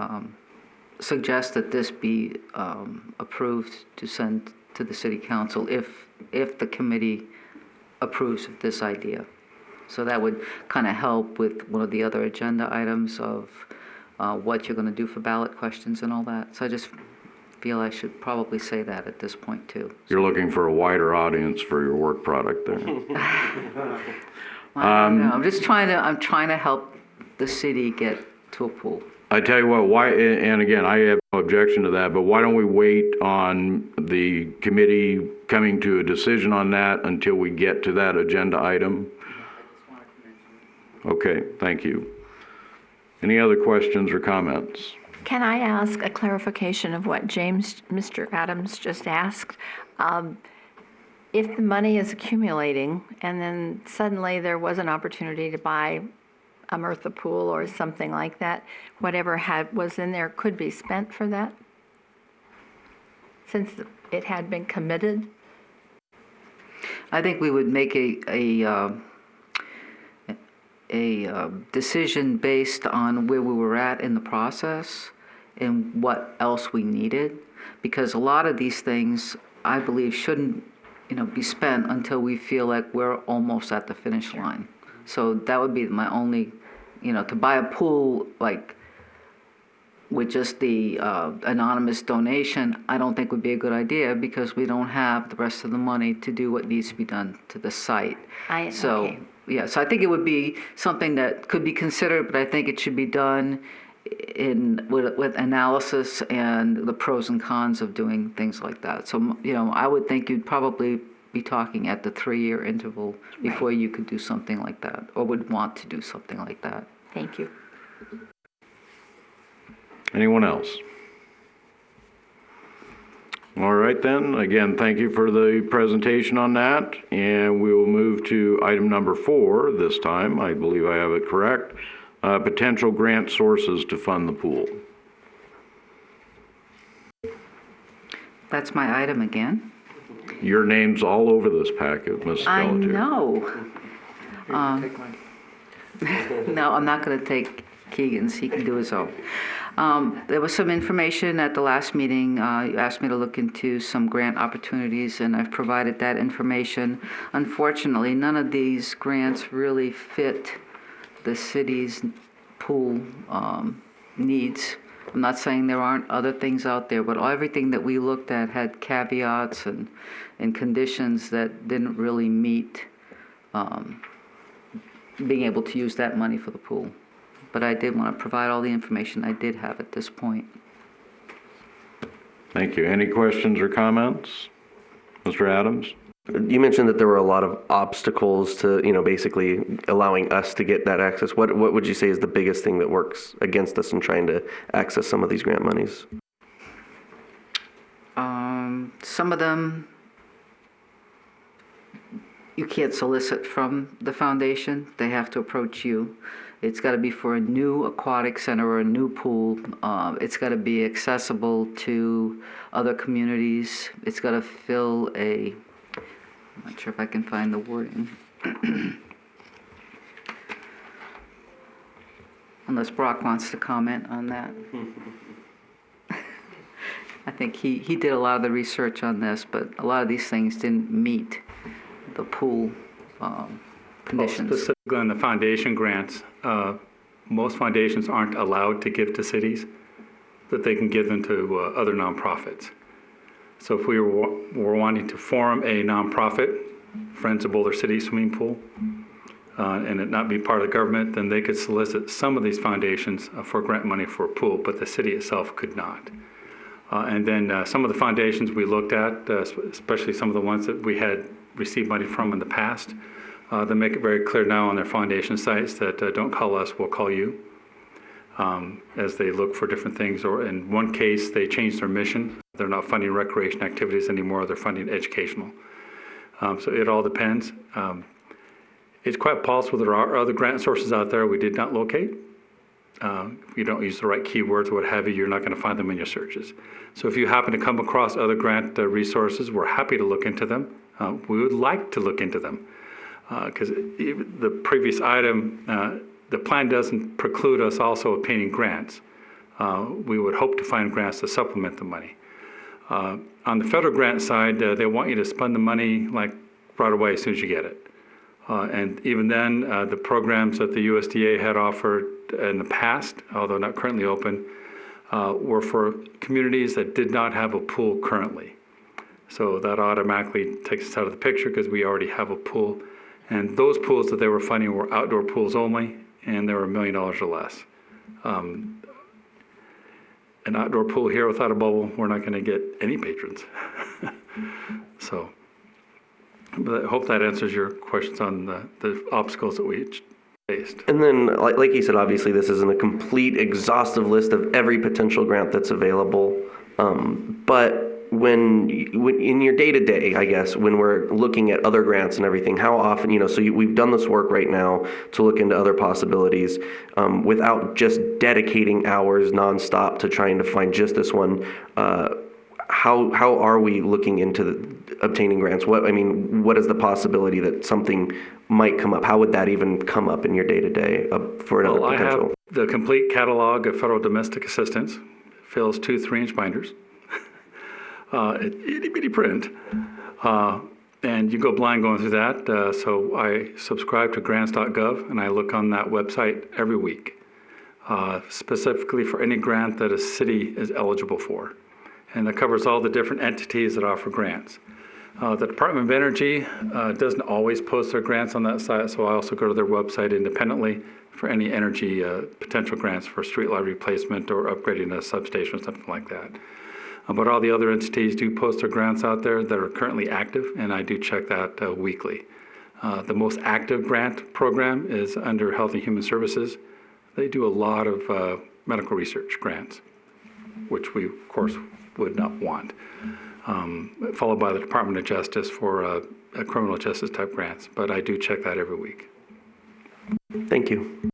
suggest that this be approved to send to the city council if the committee approves of this idea. So that would kind of help with one of the other agenda items of what you're going to do for ballot questions and all that. So I just feel I should probably say that at this point too. You're looking for a wider audience for your work product there. I don't know. I'm trying to help the city get to a pool. I tell you what, why, and again, I have no objection to that, but why don't we wait on the committee coming to a decision on that until we get to that agenda item? Okay, thank you. Any other questions or comments? Can I ask a clarification of what Mr. Adams just asked? If the money is accumulating and then suddenly there was an opportunity to buy a Mirtha pool or something like that, whatever was in there could be spent for that? Since it had been committed? I think we would make a decision based on where we were at in the process and what else we needed, because a lot of these things I believe shouldn't be spent until we feel like we're almost at the finish line. So that would be my only, to buy a pool like with just the anonymous donation, I don't think would be a good idea because we don't have the rest of the money to do what needs to be done to the site. So I think it would be something that could be considered, but I think it should be done with analysis and the pros and cons of doing things like that. So, I would think you'd probably be talking at the 3-year interval before you could do something like that or would want to do something like that. Thank you. Anyone else? All right then, again, thank you for the presentation on that, and we will move to item number 4 this time. I believe I have it correct. Potential grant sources to fund the pool. That's my item again. Your name's all over this packet, Ms. I Pelletier. know. No, I'm not going to take Keegan's. He can do his own. There was some information at the last meeting. You asked me to look into some grant opportunities, and I've provided that information. Unfortunately, none of these grants really fit the city's pool needs. I'm not saying there aren't other things out there, but everything that we looked at had caveats and conditions that didn't really meet being able to use that money for the pool. But I did want to provide all the information I did have at this point. Thank you. Any questions or comments? Mr. Adams? You mentioned that there were a lot of obstacles to, basically allowing us to get that access. What would you say is the biggest thing that works against us in trying to access some of these grant monies? Some of them you can't solicit from the foundation. They have to approach you. It's got to be for a new aquatic center or a new pool. It's got to be accessible to other communities. It's got to fill a, I'm not sure if I can find the wording. Unless Brock wants to comment on that. I think he did a lot of the research on this, but a lot of these things didn't meet the pool conditions. Specifically on the foundation grants, most foundations aren't allowed to give to cities, but they can give them to other nonprofits. So if we were wanting to form a nonprofit, Friends of Boulder City Swimming Pool, and it not be part of the government, then they could solicit some of these foundations for grant money for a pool, but the city itself could not. And then some of the foundations we looked at, especially some of the ones that we had received money from in the past, they make it very clear now on their foundation sites that don't call us, we'll call you, as they look for different things. Or in one case, they changed their mission. They're not funding recreation activities anymore, they're funding educational. So it all depends. It's quite possible there are other grant sources out there we did not locate. If you don't use the right keywords or what have you, you're not going to find them in your searches. So if you happen to come across other grant resources, we're happy to look into them. We would like to look into them because the previous item, the plan doesn't preclude us also obtaining grants. We would hope to find grants to supplement the money. On the federal grant side, they want you to spend the money like right away as soon as you get it. And even then, the programs that the USDA had offered in the past, although not currently open, were for communities that did not have a pool currently. So that automatically takes us out of the picture because we already have a pool. And those pools that they were funding were outdoor pools only, and they were $1 million or less. An outdoor pool here without a bubble, we're not going to get any patrons. So. But I hope that answers your questions on the obstacles that we faced. And then, like you said, obviously this isn't a complete exhaustive list of every potential grant that's available. But when in your day-to-day, I guess, when we're looking at other grants and everything, how often, we've done this work right now to look into other possibilities without just dedicating hours nonstop to trying to find just this one. How are we looking into obtaining grants? What is the possibility that something might come up? How would that even come up in your day-to-day for another potential? I have the complete catalog of federal domestic assistance. It fills 2 3-inch binders. Itty-bitty print. And you go blind going through that. So I subscribe to grants.gov, and I look on that website every week, specifically for any grant that a city is eligible for. And that covers all the different entities that offer grants. The Department of Energy doesn't always post their grants on that site, so I also go to their website independently for any energy potential grants for streetlight replacement or upgrading a substation or something like that. But all the other entities do post their grants out there that are currently active, and I do check that weekly. The most active grant program is under Health and Human Services. They do a lot of medical research grants, which we, of course, would not want, followed by the Department of Justice for criminal justice type grants. But I do check that every week. Thank you.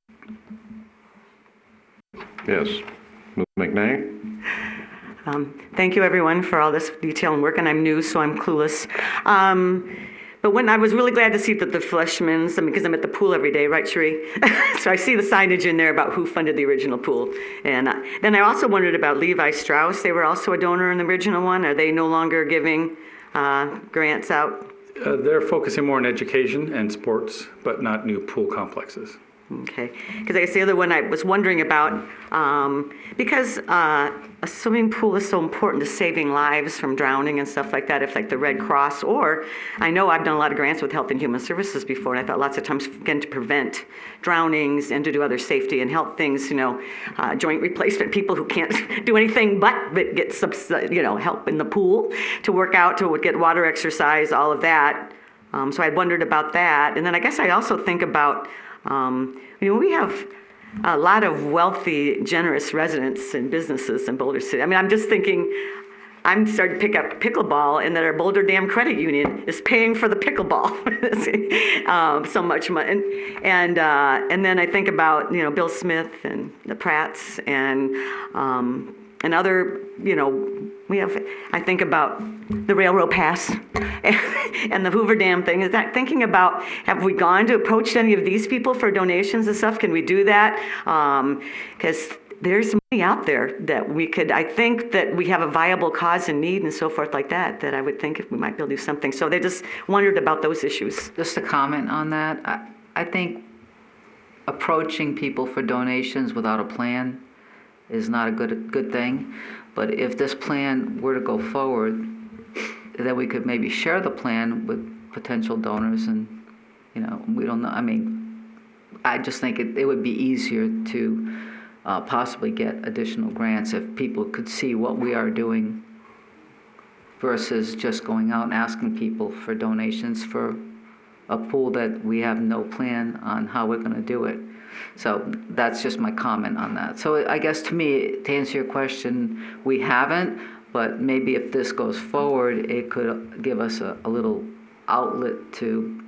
Yes. Ms. McNay? Thank you, everyone, for all this detail and work, and I'm new, so I'm clueless. But when I was really glad to see that the Fleshmans, because I'm at the pool every day, right, Cherie? So I see the signage in there about who funded the original pool. And then I also wondered about Levi Strauss. They were also a donor in the original one. Are they no longer giving grants out? They're focusing more on education and sports, but not new pool complexes. Okay, because I guess the other one I was wondering about, because a swimming pool is so important to saving lives from drowning and stuff like that, if like the Red Cross, or I know I've done a lot of grants with Health and Human Services before, and I thought lots of times, again, to prevent drownings and to do other safety and health things, joint replacement, people who can't do anything but get help in the pool to work out, to get water exercise, all of that. So I wondered about that. And then I guess I also think about, we have a lot of wealthy, generous residents and businesses in Boulder City. I mean, I'm just thinking, I'm starting to pick up pickleball, and that our Boulder Dam Credit Union is paying for the pickleball so much money. And then I think about, Bill Smith and the Pratts and other, I think about the railroad pass and the Hoover Dam thing. Is that thinking about, have we gone to approach any of these people for donations and stuff? Can we do that? Because there's money out there that we could, I think that we have a viable cause and need and so forth like that I would think if we might be able to do something. So they just wondered about those issues. Just a comment on that. I think approaching people for donations without a plan is not a good thing. But if this plan were to go forward, then we could maybe share the plan with potential donors, and we don't know. I mean, I just think it would be easier to possibly get additional grants if people could see what we are doing versus just going out and asking people for donations for a pool that we have no plan on how we're going to do it. So that's just my comment on that. So I guess to me, to answer your question, we haven't, but maybe if this goes forward, it could give us a little outlet to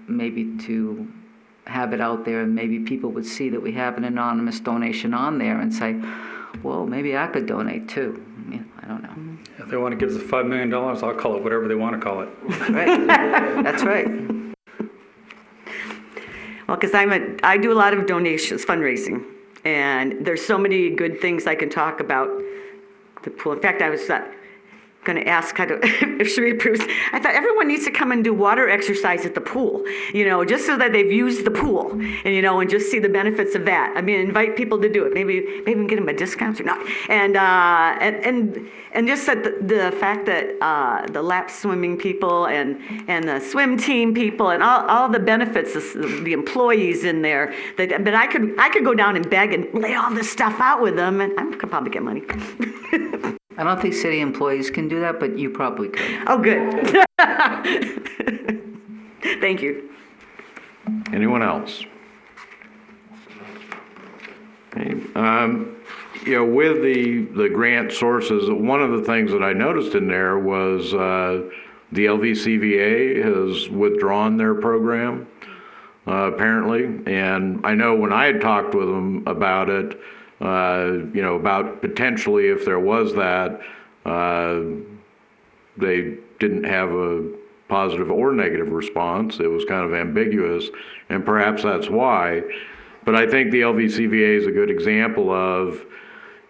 have it out there, and maybe people would see that we have an anonymous donation on there and say, well, maybe I could donate too. I don't know. If they want to give us $5 million, I'll call it whatever they want to call it. Right. That's right. Well, because I do a lot of donations, fundraising, and there's so many good things I can talk about the pool. In fact, I was going to ask kind of if Sheree approves. I thought everyone needs to come and do water exercise at the pool, just so that they've used the pool, and just see the benefits of that. I mean, invite people to do it. Maybe we can get them a discount or not. And just that the fact that the lap swimming people and the swim team people and all the benefits, the employees in there. But I could go down and beg and lay all this stuff out with them, and I could probably get money. I don't think city employees can do that, but you probably could. Oh, good. Thank you. Anyone else? Okay. With the grant sources, one of the things that I noticed in there was the LVCVA has withdrawn their program, apparently. And I know when I had talked with them about it, about potentially if there was that, they didn't have a positive or negative response. It was kind of ambiguous, and perhaps that's why. But I think the LVCVA is a good example of,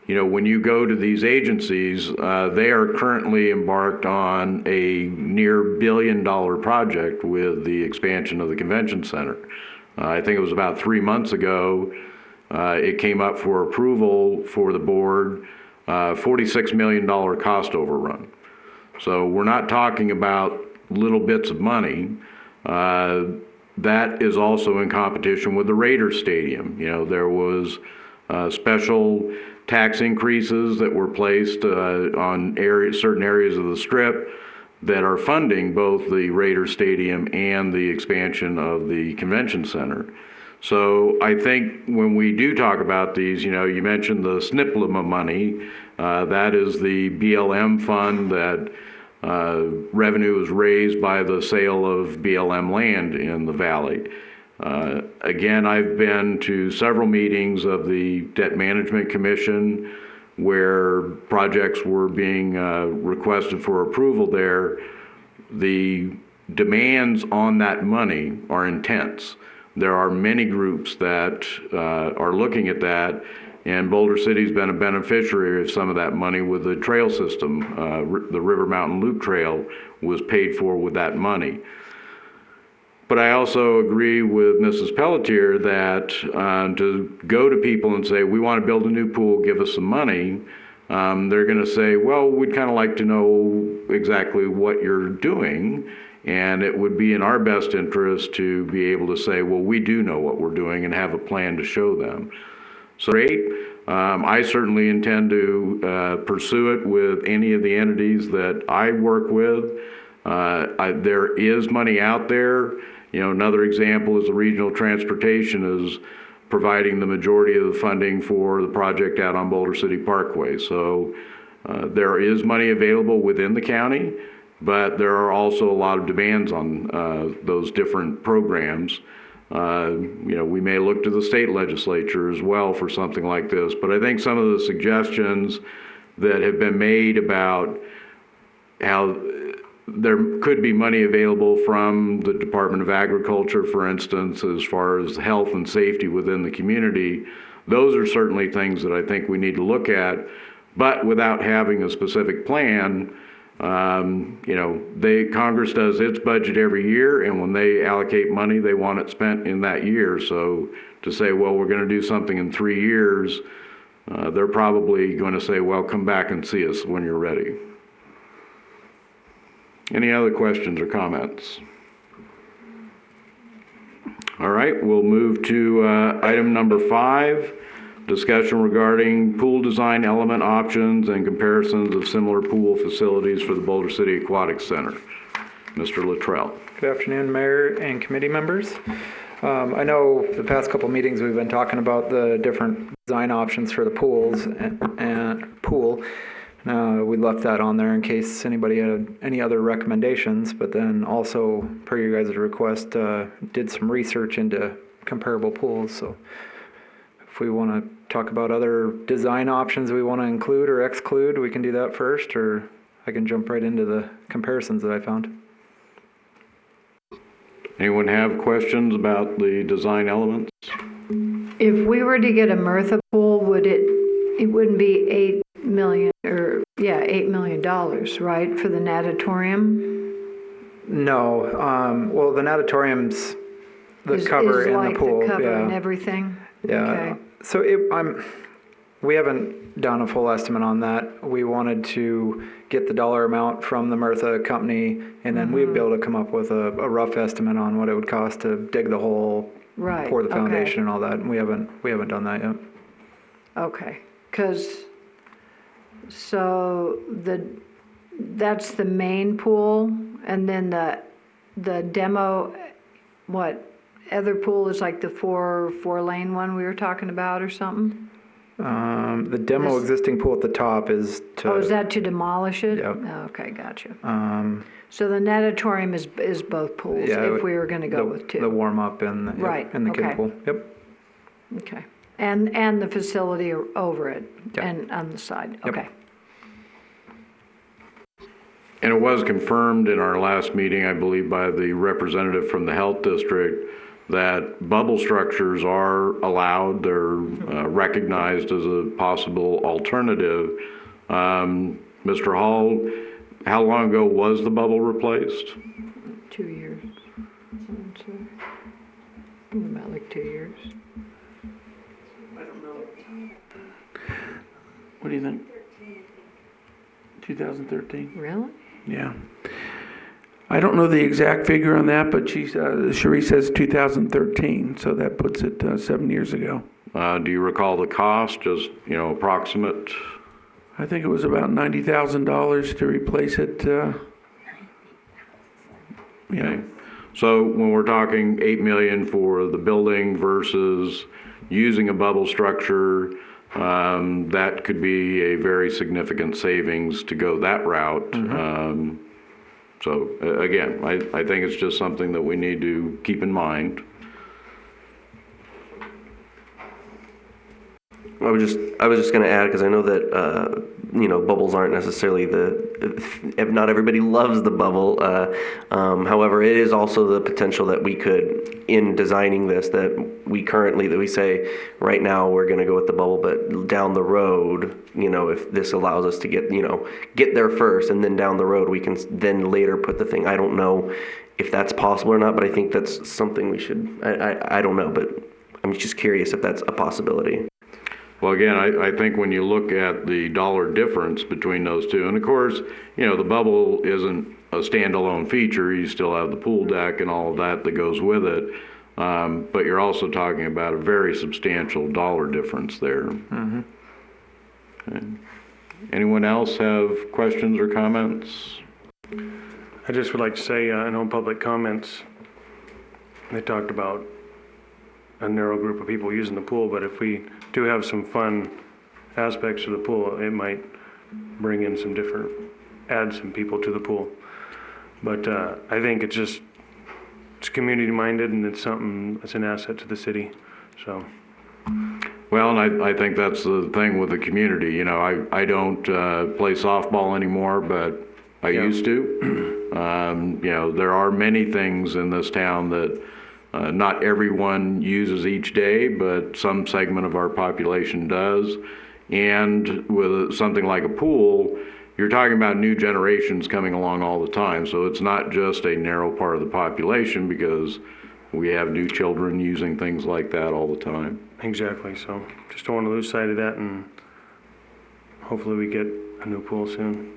when you go to these agencies, they are currently embarked on a near $1 billion project with the expansion of the convention center. I think it was about 3 months ago. It came up for approval for the board, $46 million cost overrun. So we're not talking about little bits of money. That is also in competition with the Raiders Stadium. There was special tax increases that were placed on certain areas of the Strip that are funding both the Raiders Stadium and the expansion of the convention center. So I think when we do talk about these, you mentioned the SNPLMA money. That is the BLM fund that revenue is raised by the sale of BLM land in the valley. Again, I've been to several meetings of the Debt Management Commission where projects were being requested for approval there. The demands on that money are intense. There are many groups that are looking at that, and Boulder City's been a beneficiary of some of that money with the trail system. The River Mountain Loop Trail was paid for with that money. But I also agree with Mrs. Pelletier that to go to people and say, we want to build a new pool, give us some money, they're going to say, well, we'd kind of like to know exactly what you're doing. And it would be in our best interest to be able to say, well, we do know what we're doing and have a plan to show them. So great. I certainly intend to pursue it with any of the entities that I work with. There is money out there. You know, another example is the regional transportation is providing the majority of the funding for the project out on Boulder City Parkway. So there is money available within the county, but there are also a lot of demands on those different programs. You know, we may look to the state legislature as well for something like this, but I think some of the suggestions that have been made about how there could be money available from the Department of Agriculture, for instance, as far as health and safety within the community, those are certainly things that I think we need to look at, but without having a specific plan. You know, Congress does its budget every year, and when they allocate money, they want it spent in that year. So to say, well, we're going to do something in 3 years, they're probably going to say, well, come back and see us when you're ready. Any other questions or comments? All right, we'll move to item number 5. Discussion regarding pool design element options and comparisons of similar pool facilities for the Boulder City Aquatic Center. Mr. Luttrell. Good afternoon, Mayor and committee members. I know the past couple meetings we've been talking about the different design options for the pools and pool. We left that on there in case anybody had any other recommendations, but then also, per your guys' request, did some research into comparable pools. So if we want to talk about other design options we want to include or exclude, we can do that first, or I can jump right into the comparisons that I found. Anyone have questions about the design elements? If we were to get a Mirtha pool, it wouldn't be $8 million, right, for the natatorium? No, well, the natatorium's the cover in like the pool. The cover and everything? Yeah. Okay. So we haven't done a full estimate on that. We wanted to get the dollar amount from the Mirtha company, and then we'd be able to come up with a rough estimate on what it would cost to dig the hole, Right. pour the foundation, Okay. and all that. And we haven't done that yet. Okay, so that's the main pool, and then the demo, what, other pool is like the four-lane one we were talking about or something? The demo This- existing pool at the top is to. Oh, is that to demolish it? Yep. Oh, okay, gotcha. Um, So the natatorium is both pools, yeah, if we were gonna go with two? The warm up and Right, and the kid okay. pool. Yep. Okay, and the facility over it, Yep. and on the side, Yep. okay. And it was confirmed in our last meeting, I believe, by the representative from the health district that bubble structures are allowed. They're recognized as a possible alternative. Mr. Hall, how long ago was the bubble replaced? 2 years. About like 2 years. What do you think? 2013? Really? Yeah. I don't know the exact figure on that, but Cherie says 2013, so that puts it 7 years ago. Do you recall the cost, just, approximate? I think it was about $90,000 to replace it. Okay. So when we're talking $8 million for the building versus using a bubble structure, that could be a very significant savings to go that route. So again, I think it's just something that we need to keep in mind. I was just going to add, because I know that bubbles aren't necessarily not everybody loves the bubble. However, it is also the potential that we could, in designing this, that we currently, that we say, right now, we're gonna go with the bubble, but down the road, if this allows us to get there first, and then down the road, we can then later put the thing. I don't know if that's possible or not, but I think that's something we should, I don't know, but I'm just curious if that's a possibility. Well, again, I think when you look at the dollar difference between those two, and of course, the bubble isn't a standalone feature. You still have the pool deck and all of that goes with it. But you're also talking about a very substantial dollar difference there. Mm-hmm. Okay. Anyone else have questions or comments? I just would like to say, in home public comments, they talked about a narrow group of people using the pool, but if we do have some fun aspects of the pool, it might bring in add some people to the pool. But I think it's community minded, and it's something that's an asset to the city, so. Well, and I think that's the thing with the community. I don't play softball anymore, but I used to. There are many things in this town that not everyone uses each day, but some segment of our population does. And with something like a pool, you're talking about new generations coming along all the time. So it's not just a narrow part of the population, because we have new children using things like that all the time. Exactly. So just don't want to lose sight of that, and hopefully we get a new pool soon.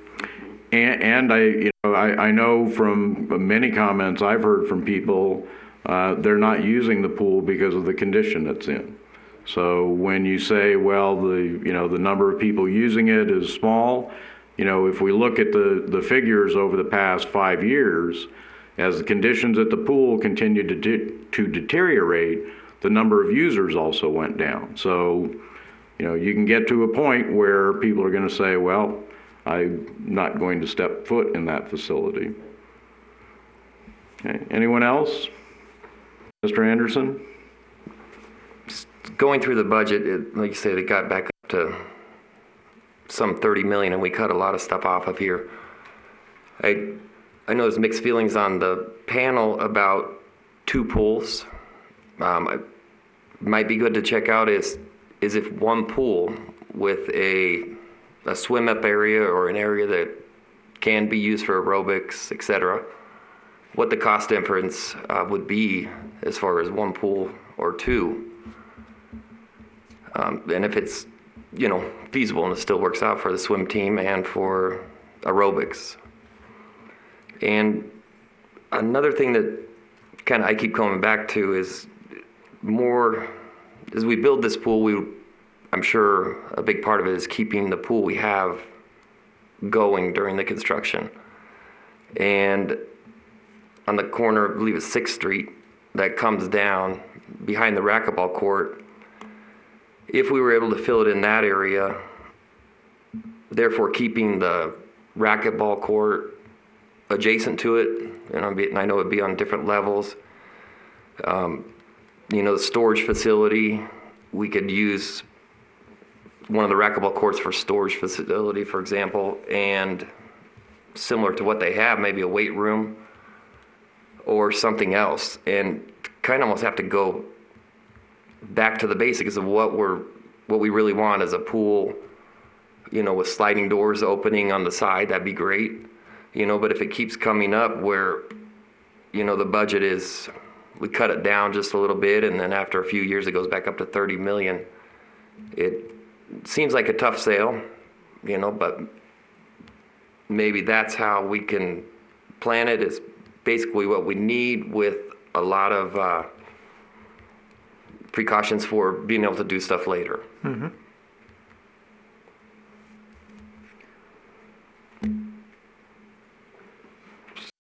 And I know from many comments I've heard from people, they're not using the pool because of the condition it's in. So when you say, well, the number of people using it is small, if we look at the figures over the past 5 years, as the conditions at the pool continued to deteriorate, the number of users also went down. So, you can get to a point where people are going to say, well, I'm not going to step foot in that facility. Okay. Anyone else? Mr. Anderson? Going through the budget, like you said, it got back up to some 30 million, and we cut a lot of stuff off of here. I know there's mixed feelings on the panel about 2 pools. It might be good to check out is if one pool with a swim up area or an area that can be used for aerobics, etc., what the cost difference would be as far as one pool or 2. And if it's, feasible and it still works out for the swim team and for aerobics. And another thing that kind of I keep coming back to is more, as we build this pool, I'm sure a big part of it is keeping the pool we have going during the construction. And on the corner, I believe it's 6th Street, that comes down behind the racquetball court, if we were able to fill it in that area, therefore keeping the racquetball court adjacent to it, and I know it'd be on different levels. The storage facility, we could use one of the racquetball courts for storage facility, for example, and similar to what they have, maybe a weight room or something else, and kind of almost have to go back to the basics of what we really want as a pool, with sliding doors opening on the side, that'd be great, but if it keeps coming up where, the budget is, we cut it down just a little bit, and then after a few years it goes back up to 30 million, it seems like a tough sale, but maybe that's how we can plan it, is basically what we need with a lot of precautions for being able to do stuff later. Mm-hmm.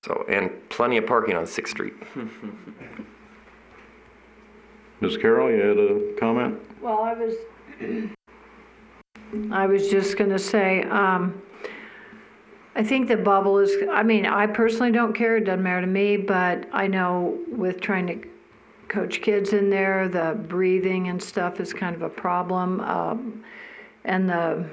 So, and plenty of parking on 6th Street. Ms. Carroll, you had a comment? Well, I was just going to say, I think the bubble is, I personally don't care, it doesn't matter to me, but I know with trying to coach kids in there, the breathing and stuff is kind of a problem, and the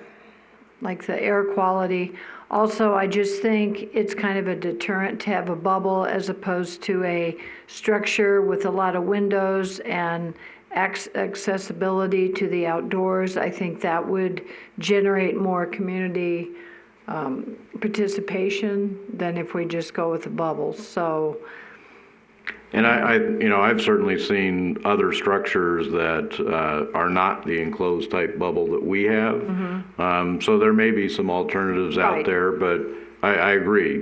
air quality. Also, I just think it's kind of a deterrent to have a bubble as opposed to a structure with a lot of windows and accessibility to the outdoors. I think that would generate more community participation than if we just go with the bubbles. So, And I've certainly seen other structures that are not the enclosed type bubble that we have. So there may be some alternatives out Right. there, but I agree,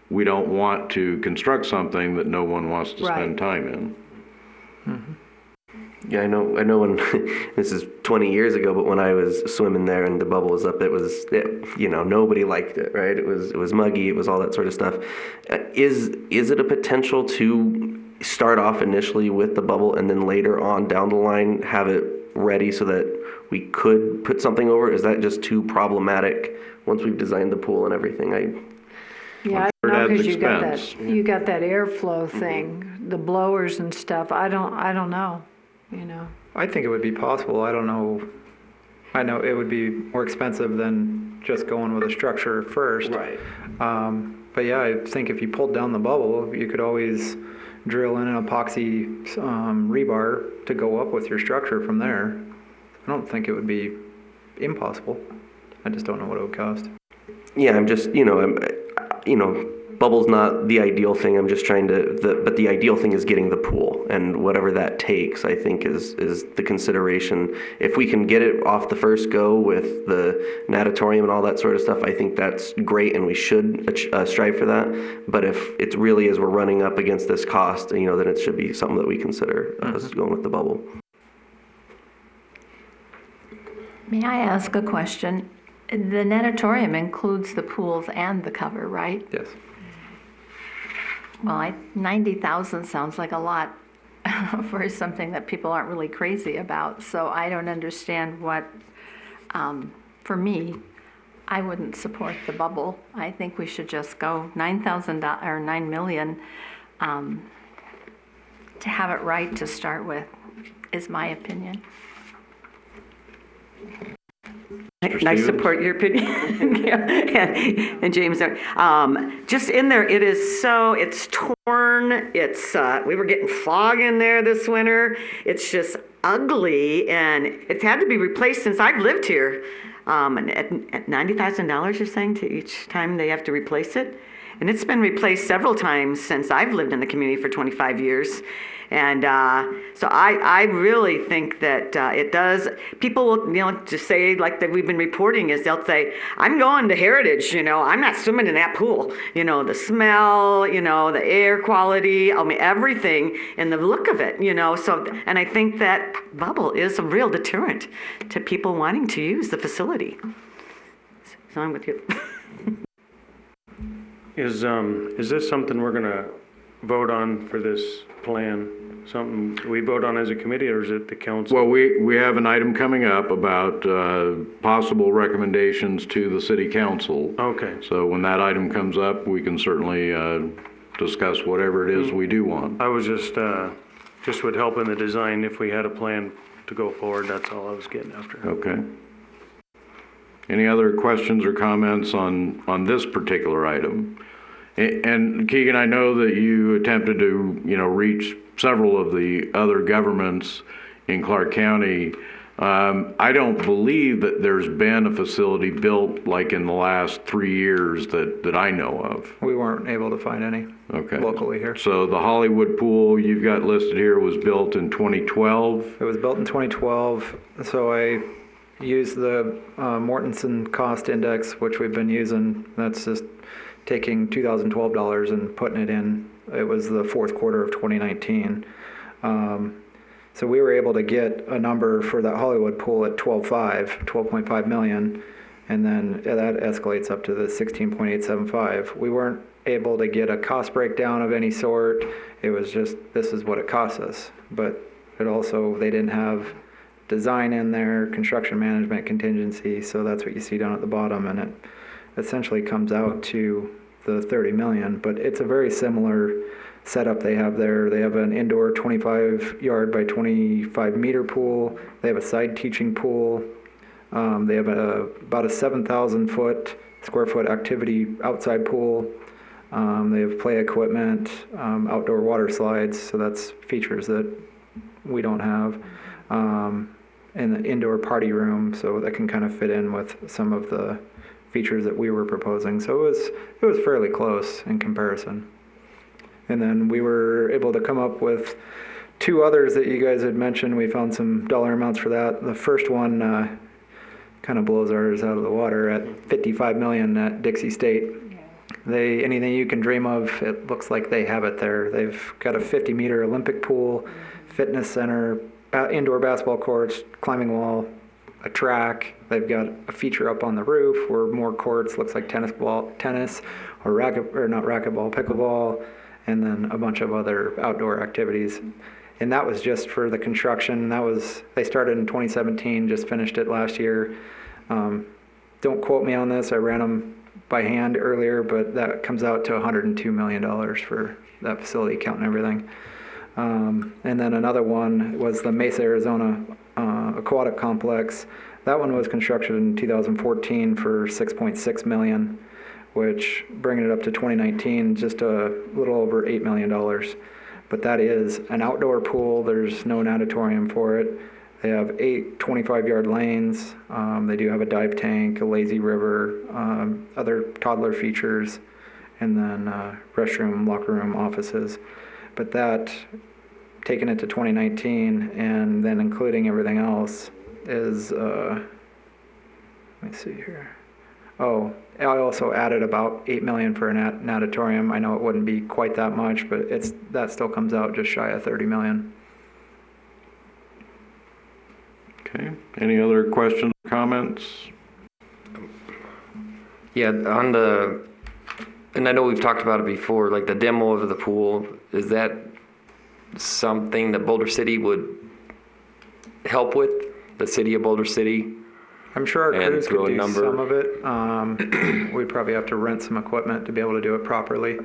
we don't want to construct something that no one wants to spend time in. Yeah, I know when, this is 20 years ago, but when I was swimming there and the bubble was up, nobody liked it, right? It was muggy, it was all that sort of stuff. Is it a potential to start off initially with the bubble and then later on down the line have it ready so that we could put something over it? Is that just too problematic once we've designed the pool and everything? yeah, I don't know, because you got that airflow thing, the blowers and stuff. I don't know, I think it would be possible. I don't know. I know it would be more expensive than just going with a structure first. Right. But yeah, I think if you pulled down the bubble, you could always drill in an epoxy rebar to go up with your structure from there. I don't think it would be impossible. I just don't know what it would cost. Yeah, I'm just, bubble's not the ideal thing. I'm just trying but the ideal thing is getting the pool, and whatever that takes, I think is the consideration. If we can get it off the first go with the natatorium and all that sort of stuff, I think that's great, and we should strive for that. But if it really is we're running up against this cost, then it should be something that we consider going with the bubble. May I ask a question? The natatorium includes the pools and the cover, right? Yes. Well, 90,000 sounds like a lot for something that people aren't really crazy about. So I don't understand what, for me, I wouldn't support the bubble. I think we should just go $9,000 or $9 million to have it right to start with, is my opinion. I support your opinion. and James, just in there, it's torn. We were getting fog in there this winter. It's just ugly, and it's had to be replaced since I've lived here. And at $90,000, you're saying, to each time they have to replace it? And it's been replaced several times since I've lived in the community for 25 years. And so I really think that it does. People will, just say, like that we've been reporting, is they'll say, I'm going to Heritage, I'm not swimming in that pool. The smell, the air quality, everything, and the look of it, So, and I think that bubble is a real deterrent to people wanting to use the facility. So I'm with you. Is this something we're going to vote on for this plan? Something we vote on as a committee, or is it the council? Well, we have an item coming up about possible recommendations to the city council. Okay. So when that item comes up, we can certainly discuss whatever it is we do want. I was just would help in the design if we had a plan to go forward. That's all I was getting after. Okay. Any other questions or comments on this particular item? And Keegan, I know that you attempted to, reach several of the other governments in Clark County. I don't believe that there's been a facility built like in the last 3 years that I know of. We weren't able to find any locally here. So the Hollywood pool you've got listed here was built in 2012? It was built in 2012, so I used the Mortensen cost index, which we've been using. That's just taking $2012 and putting it in. It was the fourth quarter of 2019. So we were able to get a number for that Hollywood pool at 12.5 million, and then that escalates up to the 16.875. We weren't able to get a cost breakdown of any sort. It was just, this is what it costs us. But it also, they didn't have design in there, construction management contingency, so that's what you see down at the bottom, and it essentially comes out to the 30 million, but it's a very similar setup they have there. They have an indoor 25 yard by 25 meter pool. They have a side teaching pool. They have about a 7,000 square foot activity outside pool. They have play equipment, outdoor water slides, so that's features that we don't have. And the indoor party room, so that can kind of fit in with some of the features that we were proposing. So it was fairly close in comparison. And then we were able to come up with two others that you guys had mentioned. We found some dollar amounts for that. The first one kind of blows ours out of the water at $55 million at Dixie State. Anything you can dream of, it looks like they have it there. They've got a 50-meter Olympic pool, fitness center, indoor basketball courts, climbing wall, a track. They've got a feature up on the roof where more courts, looks like tennis, or not racquetball, pickleball, and then a bunch of other outdoor activities. And that was just for the construction. They started in 2017, just finished it last year. Don't quote me on this. I ran them by hand earlier, but that comes out to $102 million for that facility, counting everything. And then another one was the Mesa, Arizona Aquatic Complex. That one was constructed in 2014 for $6.6 million, which, bringing it up to 2019, just a little over $8 million. But that is an outdoor pool. There's no natatorium for it. They have 8 25-yard lanes. They do have a dive tank, a lazy river, other toddler features, and then restroom, locker room, offices. But that, taking it to 2019 and then including everything else, is, let me see here. Oh, I also added about $8 million for a natatorium. I know it wouldn't be quite that much, but that still comes out just shy of $30 million. Okay. Any other questions or comments? Yeah, and I know we've talked about it before, like the demo of the pool, is that something that Boulder City would help with? The city of Boulder City? I'm sure our crews could do some of it. We'd probably have to rent some equipment to be able to do it properly.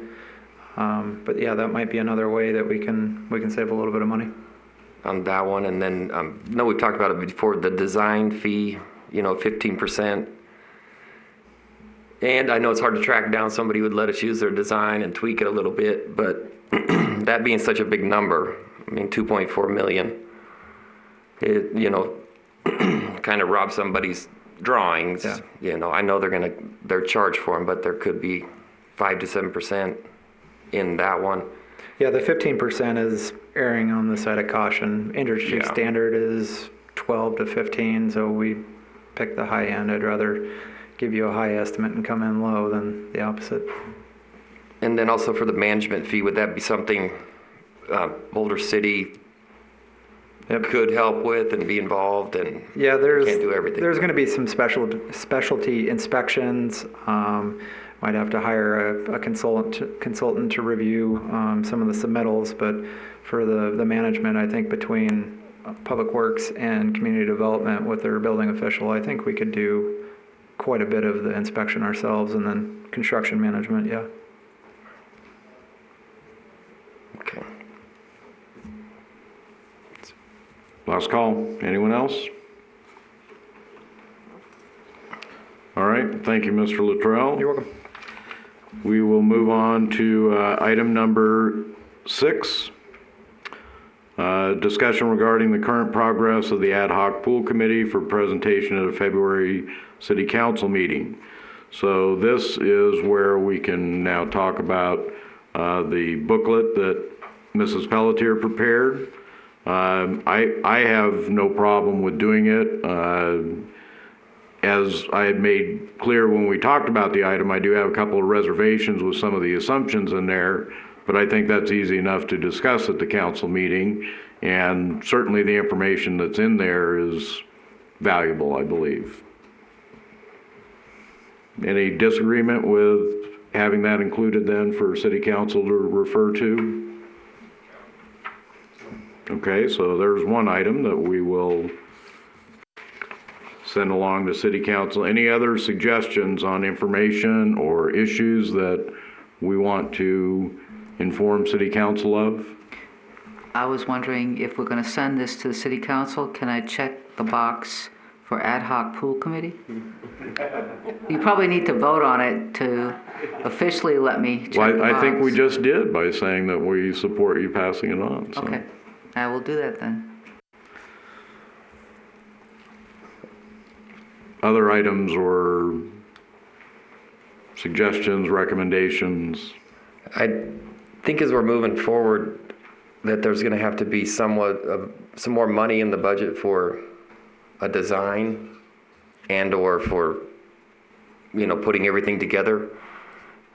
But yeah, that might be another way that we can save a little bit of money. On that one, and then no, we've talked about it before, the design fee, 15%. And I know it's hard to track down somebody who would let us use their design and tweak it a little bit, but that being such a big number, I mean, 2.4 million, it, kind of robs somebody's drawings. Yeah. I know they're charged for them, but there could be 5 to 7% in that one. Yeah, the 15% is erring on the side of caution. Industry standard is 12 to 15, so we pick the high end. I'd rather give you a high estimate and come in low than the opposite. And then also for the management fee, would that be something Boulder City could help with and be involved? And can't do everything. There's going to be some specialty inspections. Might have to hire a consultant to review some of the submittals, but for the management, I think between Public Works and Community Development with their building official, I think we could do quite a bit of the inspection ourselves, and then construction management, yeah. Okay. Last call. Anyone else? All right. Thank you, Mr. Luttrell. You're welcome. We will move on to item number 6. Discussion regarding the current progress of the Ad Hoc Pool Committee for presentation at a February City Council meeting. So this is where we can now talk about the booklet that Mrs. Pelletier prepared. I have no problem with doing it. As I had made clear when we talked about the item, I do have a couple of reservations with some of the assumptions in there, but I think that's easy enough to discuss at the council meeting, and certainly the information that's in there is valuable, I believe. Any disagreement with having that included then for City Council to refer to? Okay, so there's one item that we will send along to City Council. Any other suggestions on information or issues that we want to inform City Council of? I was wondering if we're going to send this to the City Council, can I check the box for Ad Hoc Pool Committee? You probably need to vote on it to officially let me check the box. I think we just did by saying that we support you passing it on. So. Okay. I will do that then. Other items or suggestions, recommendations? I think as we're moving forward, that there's going to have to be somewhat of some more money in the budget for a design and or for, putting everything together.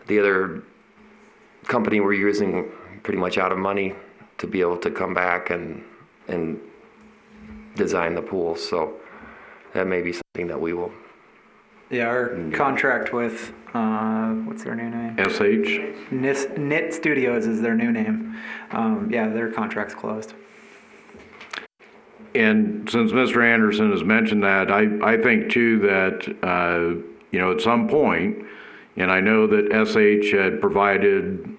The other company we're using pretty much out of money to be able to come back and design the pool. So that may be something that we will. Yeah, our contract with, what's their new name? SH? Knit Studios is their new name. Yeah, their contract's closed. And since Mr. Anderson has mentioned that, I think too that, at some point, and I know that SH had provided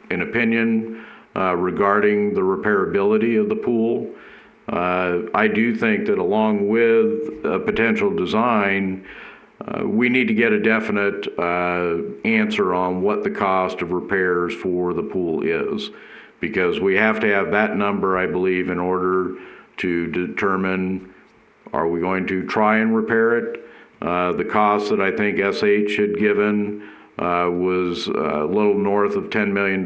an opinion regarding the repairability of the pool. I do think that along with a potential design, we need to get a definite answer on what the cost of repairs for the pool is. Because we have to have that number, I believe, in order to determine, are we going to try and repair it? The cost that I think SH had given was a little north of $10 million.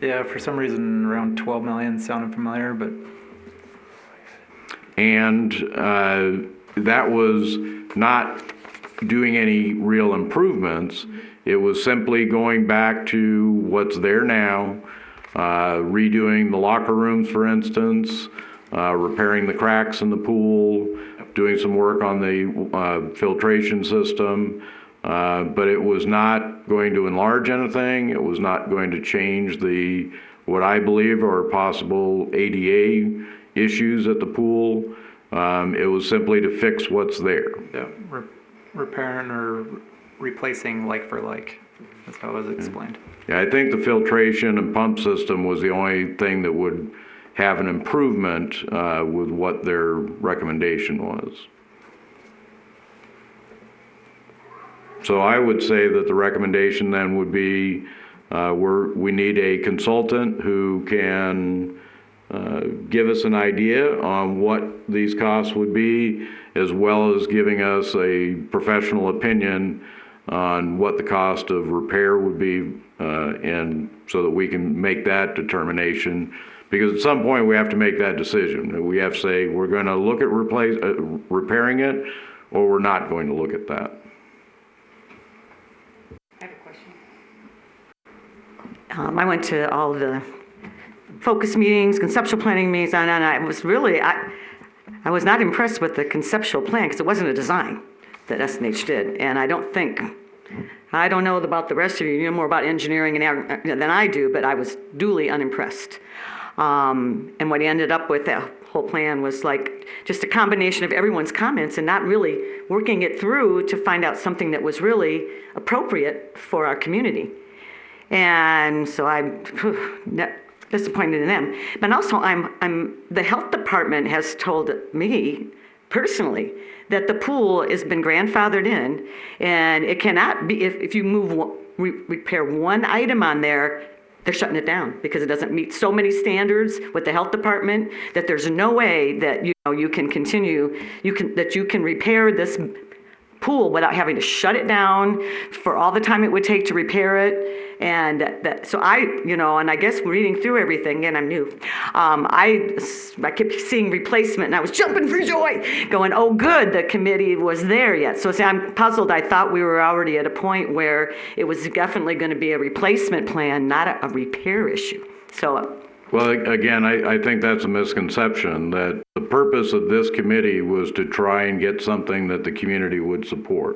Yeah, for some reason around 12 million sounded familiar, but. And that was not doing any real improvements. It was simply going back to what's there now, redoing the locker rooms, for instance, repairing the cracks in the pool, doing some work on the filtration system. But it was not going to enlarge anything. It was not going to change what I believe are possible ADA issues at the pool. It was simply to fix what's there. Yeah, repairing or replacing like for like. That's how it was explained. Yeah, I think the filtration and pump system was the only thing that would have an improvement with what their recommendation was. So I would say that the recommendation then would be we need a consultant who can give us an idea on what these costs would be, as well as giving us a professional opinion on what the cost of repair would be, and so that we can make that determination. Because at some point we have to make that decision. We have to say we're going to look at repairing it, or we're not going to look at that. I have a question. I went to all the focus meetings, conceptual planning meetings, and I was really, I was not impressed with the conceptual plan because it wasn't a design that SNH did. And I don't know about the rest of you, you know more about engineering than I do, but I was duly unimpressed. And what he ended up with, that whole plan was like just a combination of everyone's comments and not really working it through to find out something that was really appropriate for our community. And so I'm disappointed in them. But also the health department has told me personally that the pool has been grandfathered in, and it cannot be, if you repair one item on there, they're shutting it down because it doesn't meet so many standards with the health department that there's no way that you can continue, that you can repair this pool without having to shut it down for all the time it would take to repair it. And so and I guess reading through everything, and I'm new, I kept seeing replacement, and I was jumping for joy, going, oh good, the committee was there yet. So see, I'm puzzled. I thought we were already at a point where it was definitely going to be a replacement plan, not a repair issue. So. Well, again, I think that's a misconception, that the purpose of this committee was to try and get something that the community would support.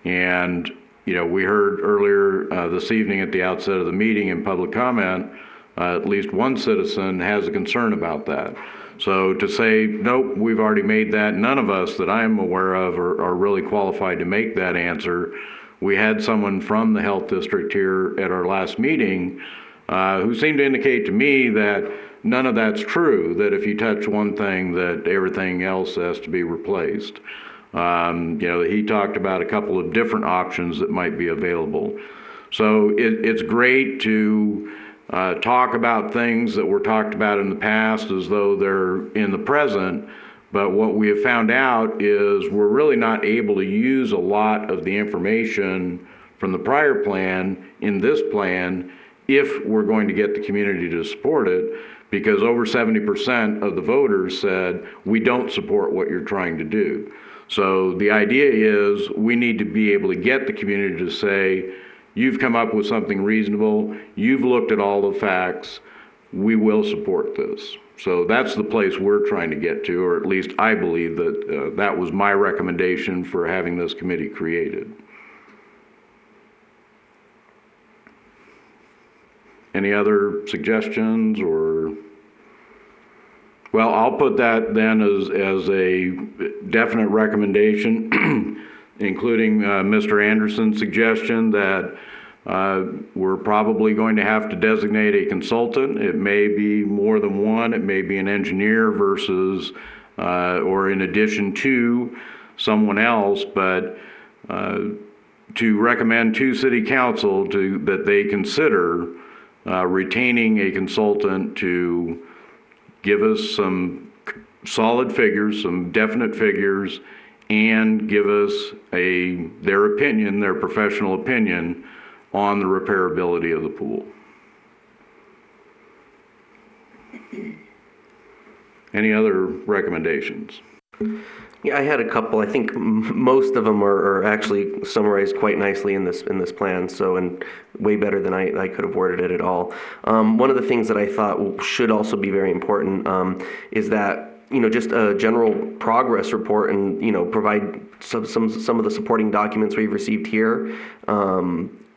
And, we heard earlier this evening at the outset of the meeting in public comment, at least one citizen has a concern about that. So to say, nope, we've already made that, none of us that I'm aware of are really qualified to make that answer. We had someone from the health district here at our last meeting who seemed to indicate to me that none of that's true, that if you touch one thing, that everything else has to be replaced. He talked about a couple of different options that might be available. So it's great to talk about things that were talked about in the past as though they're in the present. But what we have found out is we're really not able to use a lot of the information from the prior plan in this plan if we're going to get the community to support it, because over 70% of the voters said, we don't support what you're trying to do. So the idea is we need to be able to get the community to say, you've come up with something reasonable, you've looked at all the facts, we will support this. So that's the place we're trying to get to, or at least I believe that that was my recommendation for having this committee created. Any other suggestions or? Well, I'll put that then as a definite recommendation, including Mr. Anderson's suggestion that we're probably going to have to designate a consultant. It may be more than one. It may be an engineer versus, or in addition to someone else, but to recommend to City Council that they consider retaining a consultant to give us some solid figures, some definite figures, and give us their opinion, their professional opinion on the repairability of the pool. Any other recommendations? Yeah, I had a couple. I think most of them are actually summarized quite nicely in this plan. So, and way better than I could have worded it at all. One of the things that I thought should also be very important is that, you know, just a general progress report and, you know, provide some of the supporting documents we've received here.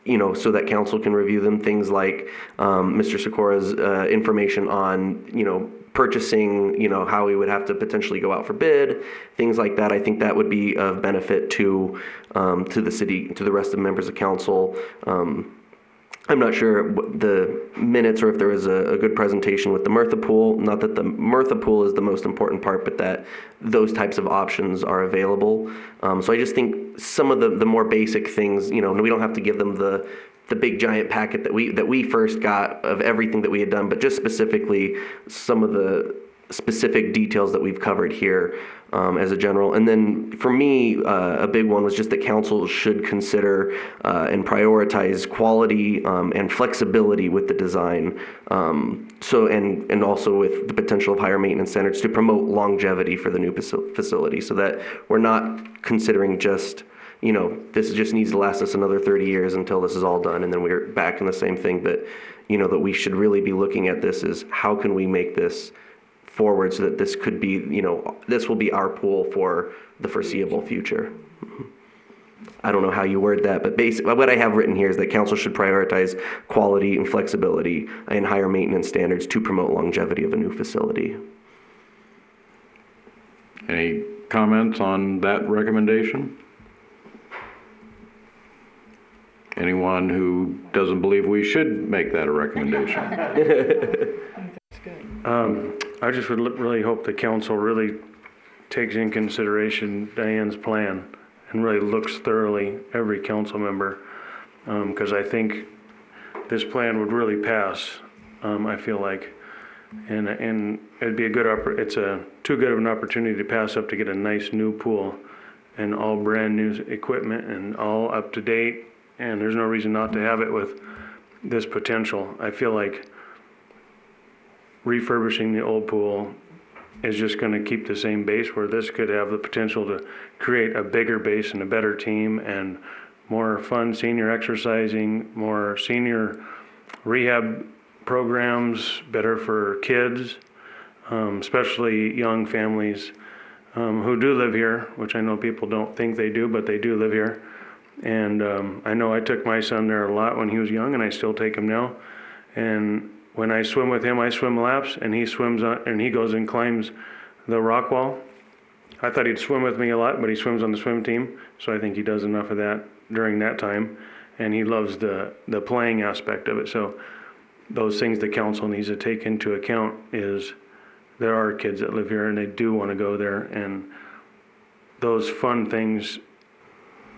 You know, so that council can review them. Things like Mr. Sikora's information on, you know, purchasing, you know, how we would have to potentially go out for bid, things like that. I think that would be of benefit to the city, to the rest of the members of council. I'm not sure the minutes or if there was a good presentation with the Murtha pool. Not that the Murtha pool is the most important part, but that those types of options are available. So I just think some of the more basic things, you know, we don't have to give them the big giant packet that we first got of everything that we had done, but just specifically some of the specific details that we've covered here as a general. And then for me, a big one was just that council should consider and prioritize quality and flexibility with the design. So and also with the potential of higher maintenance standards to promote longevity for the new facility, so that we're not considering just, you know, this just needs to last us another 30 years until this is all done, and then we're back in the same thing. But, you know, that we should really be looking at this as how can we make this forward so that this could be, you know, this will be our pool for the foreseeable future. I don't know how you word that, but basically what I have written here is that council should prioritize quality and flexibility and higher maintenance standards to promote longevity of a new facility. Any comments on that recommendation? Anyone who doesn't believe we should make that a recommendation? I just would really hope the council really takes in consideration Diane's plan and really looks thoroughly every council member, because I think this plan would really pass, I feel like, and it'd be it's too good of an opportunity to pass up to get a nice new pool and all brand new equipment and all up to date, and there's no reason not to have it with this potential. I feel like refurbishing the old pool is just going to keep the same base, where this could have the potential to create a bigger base and a better team and more fun senior exercising, more senior rehab programs, better for kids, especially young families who do live here, which I know people don't think they do, but they do live here. And I know I took my son there a lot when he was young, and I still take him now. And when I swim with him, I swim laps, and he swims on, and he goes and climbs the rock wall. I thought he'd swim with me a lot, but he swims on the swim team, so I think he does enough of that during that time, and he loves the playing aspect of it. So those things the council needs to take into account is there are kids that live here, and they do want to go there, and those fun things,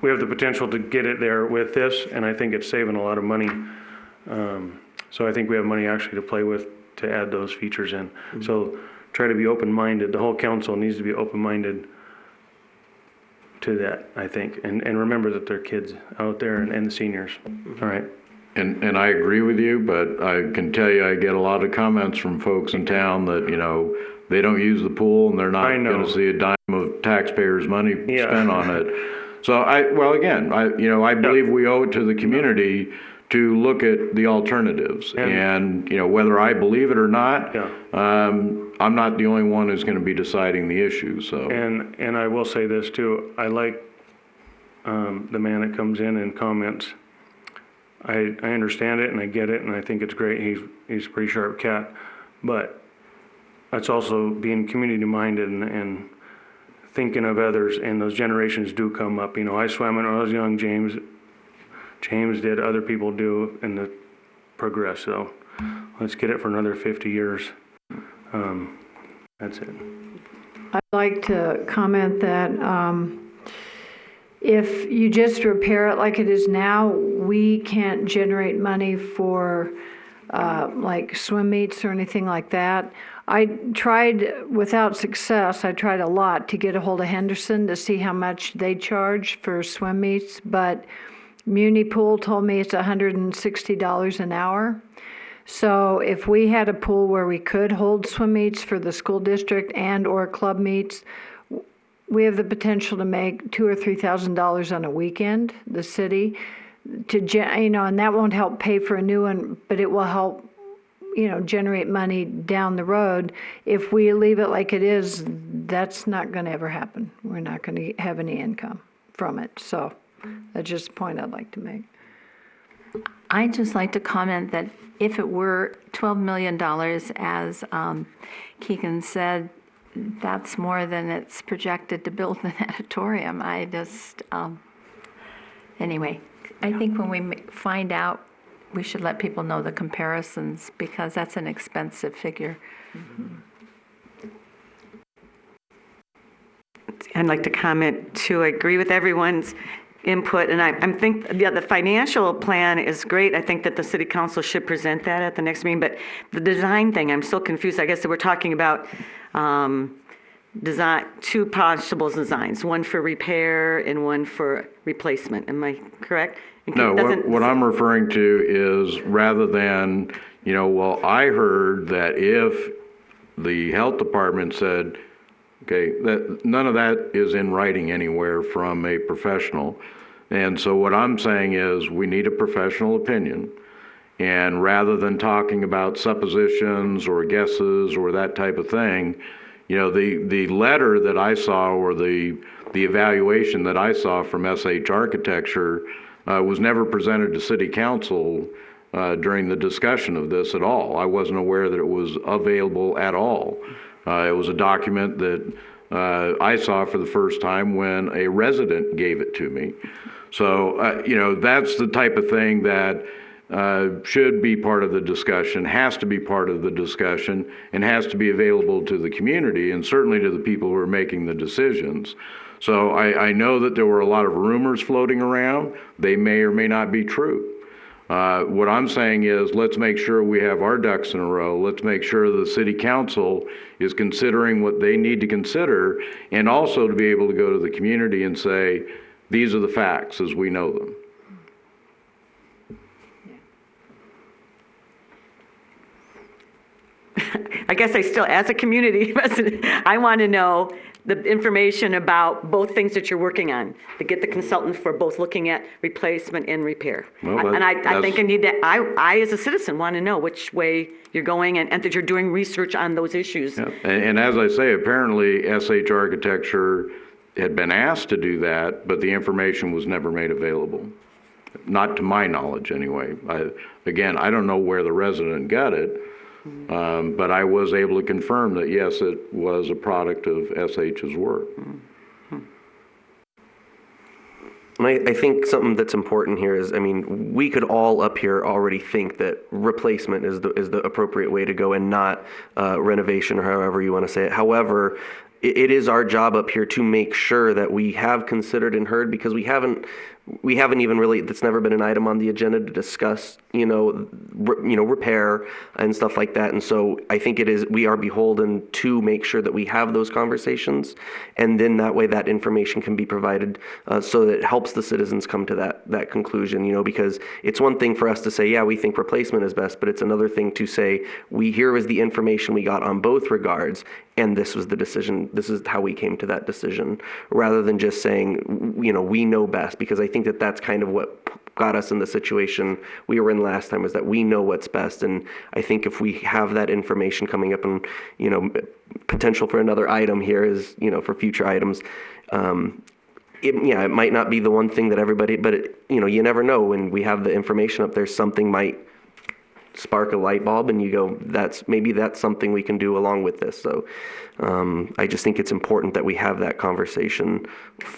we have the potential to get it there with this, and I think it's saving a lot of money So I think we have money actually to play with to add those features in. So try to be open-minded. The whole council needs to be open-minded to that, I think. And remember that there are kids out there and the seniors. All right. And I agree with you, but I can tell you I get a lot of comments from folks in town that, you know, they don't use the pool and they're not I know. going to see a dime of taxpayers' money Yeah. spent on it. So I believe we owe it to the community to look at the alternatives. And you know, whether I believe it or not, Yeah. I'm not the only one who's going to be deciding the issue, so. And I will say this too, I like the man that comes in and comments. I understand it and I get it and I think it's great. He's a pretty sharp cat, but that's also being community minded and thinking of others, and those generations do come up. You know, I swam when I was young, James did, other people do, and the progress. So let's get it for another 50 years. That's it. I'd like to comment that if you just repair it like it is now, we can't generate money for like swim meets or anything like that. I tried, without success, I tried a lot to get a hold of Henderson to see how much they charge for swim meets, but Muni Pool told me it's $160 an hour. So if we had a pool where we could hold swim meets for the school district and or club meets, we have the potential to make $2,000 or $3,000 on a weekend, the city, and that won't help pay for a new one, but it will help, generate money down the road. If we leave it like it is, that's not going to ever happen. We're not going to have any income from it. So that's just a point I'd like to make. I'd just like to comment that if it were $12 million, as Keegan said, that's more than it's projected to build an auditorium. Anyway, I think when we find out, we should let people know the comparisons, because that's an expensive figure. I'd like to comment too. I agree with everyone's input, and I think the financial plan is great. I think that the city council should present that at the next meeting, but the design thing, I'm still confused. I guess that we're talking about two possible designs, one for repair and one for replacement. Am I correct? No, what I'm referring to is, rather than, I heard that if the health department said, okay, that none of that is in writing anywhere from a professional. And so what I'm saying is we need a professional opinion. And rather than talking about suppositions or guesses or that type of thing, the letter that I saw, or the evaluation that I saw from SH Architecture was never presented to City Council during the discussion of this at all. I wasn't aware that it was available at all. It was a document that I saw for the first time when a resident gave it to me. So, that's the type of thing that should be part of the discussion, has to be part of the discussion, and has to be available to the community and certainly to the people who are making the decisions. So I know that there were a lot of rumors floating around. They may or may not be true. What I'm saying is, let's make sure we have our ducks in a row. Let's make sure the city council is considering what they need to consider, and also to be able to go to the community and say, these are the facts as we know them. I guess I still, as a community resident, I want to know the information about both things that you're working on, to get the consultant for both looking at replacement and repair. Well, and I think I need to, I as a citizen want to know which way you're going, and that you're doing research on those issues. Yeah. And as I say, apparently SH Architecture had been asked to do that, but the information was never made available. Not to my knowledge, anyway. I don't know where the resident got it. But I was able to confirm that, yes, it was a product of SH's work. And I think something that's important here is, we could all up here already think that replacement is the appropriate way to go, and not renovation, or however you want to say it. However, it is our job up here to make sure that we have considered and heard, because we haven't we haven't even really, that's never been an item on the agenda to discuss, repair and stuff like that. And so I think we are beholden to make sure that we have those conversations. And then that way that information can be provided so that it helps the citizens come to that conclusion, because it's one thing for us to say, yeah, we think replacement is best, but it's another thing to say, here is the information we got on both regards, and this was the decision, this is how we came to that decision, rather than just saying, we know best, because I think that that's kind of what got us in the situation we were in last time, is that we know what's best. And I think if we have that information coming up, and, potential for another item here is, for future items, it might not be the one thing that everybody, but you never know. When we have the information up there, something might spark a light bulb and you go, that's something we can do along with this. So I just think it's important that we have that conversation,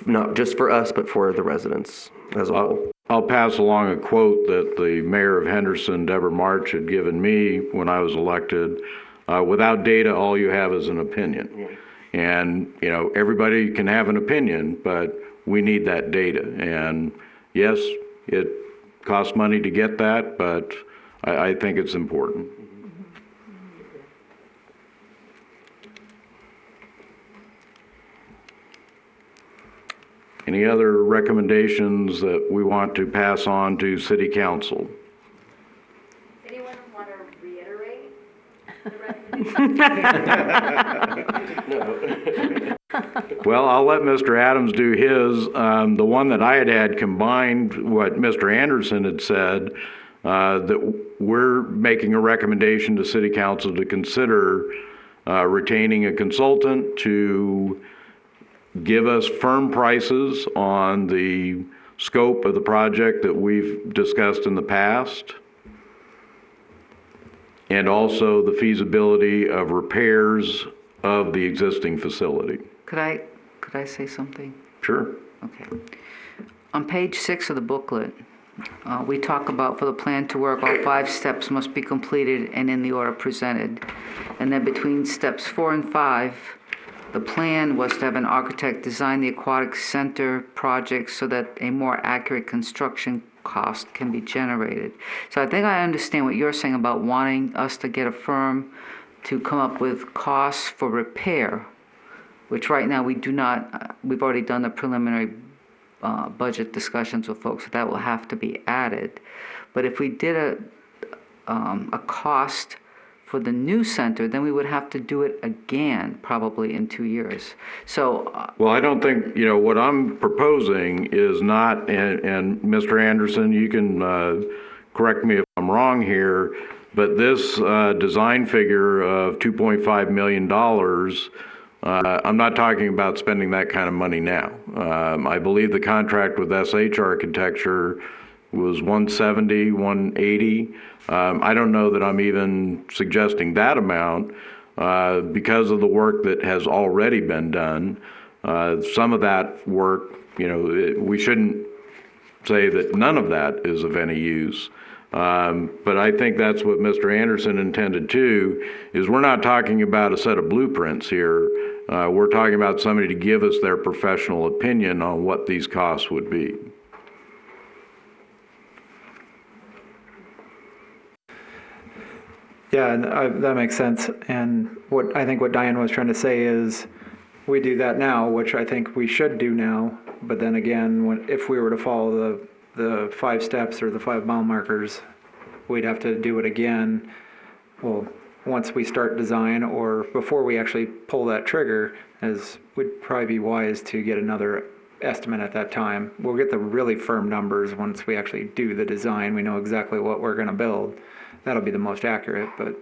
not just for us, but for the residents as a whole. I'll pass along a quote that the mayor of Henderson, Deborah March, had given me when I was elected. Without data, all you have is an opinion. And, everybody can have an opinion, but we need that data. And yes, it costs money to get that, but I think it's important. Any other recommendations that we want to pass on to City Council? Anyone want to reiterate the recommendation? Well, I'll let Mr. Adams do his. The one that I had combined what Mr. Anderson had said, that we're making a recommendation to City Council to consider retaining a consultant to give us firm prices on the scope of the project that we've discussed in the past, and also the feasibility of repairs of the existing facility. Could I say something? Sure. Okay. On page 6 of the booklet, we talk about, for the plan to work, all 5 steps must be completed and in the order presented. And then between steps 4 and 5, the plan was to have an architect design the aquatic center project so that a more accurate construction cost can be generated. So I think I understand what you're saying about wanting us to get a firm to come up with costs for repair, which right now we do not. We've already done the preliminary budget discussions with folks, so that will have to be added. But if we did a cost for the new center, then we would have to do it again, probably in 2 years. So. Well, I don't think, what I'm proposing is not, and Mr. Anderson, you can correct me if I'm wrong here, but this design figure of $2.5 million, I'm not talking about spending that kind of money now. I believe the contract with SH Architecture was $170, $180. I don't know that I'm even suggesting that amount because of the work that has already been done. Some of that work, we shouldn't say that none of that is of any use. But I think that's what Mr. Anderson intended too, is we're not talking about a set of blueprints here. We're talking about somebody to give us their professional opinion on what these costs would be. Yeah, and that makes sense. And I think what Diane was trying to say is, we do that now, which I think we should do now. But then again, if we were to follow the 5 steps or the 5 mile markers, we'd have to do it again. Well, once we start design or before we actually pull that trigger, as would probably be wise to get another estimate at that time. We'll get the really firm numbers once we actually do the design. We know exactly what we're going to build. That'll be the most accurate, but.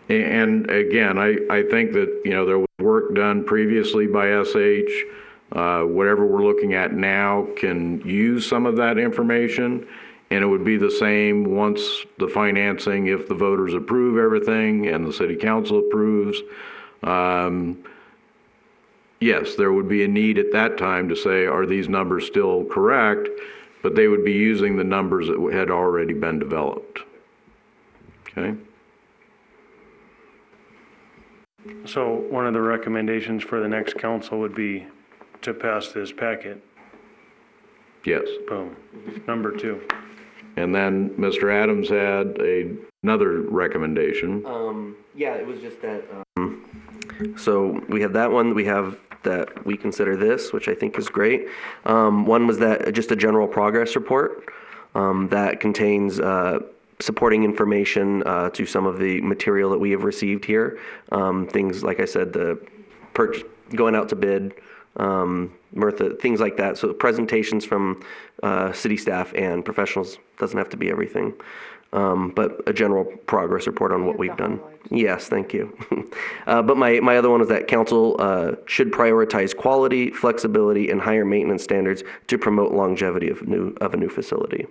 And again, I think that, there was work done previously by SH. Whatever we're looking at now can use some of that information, and it would be the same once the financing, if the voters approve everything and the city council approves. Yes, there would be a need at that time to say, are these numbers still correct? But they would be using the numbers that had already been developed. Okay? So one of the recommendations for the next council would be to pass this packet Yes. Boom. Number 2. And then Mr. Adams had another recommendation. Yeah, it was just that. So we have that one. We have that we consider this, which I think is great. One was that just a general progress report that contains supporting information to some of the material that we have received here. Things like I said, the going out to bid, Mirtha, things like that. So presentations from city staff and professionals, doesn't have to be everything, but a general progress report on what we've done. Yes, thank you. But my other one was that council should prioritize quality, flexibility, and higher maintenance standards to promote longevity of a new facility.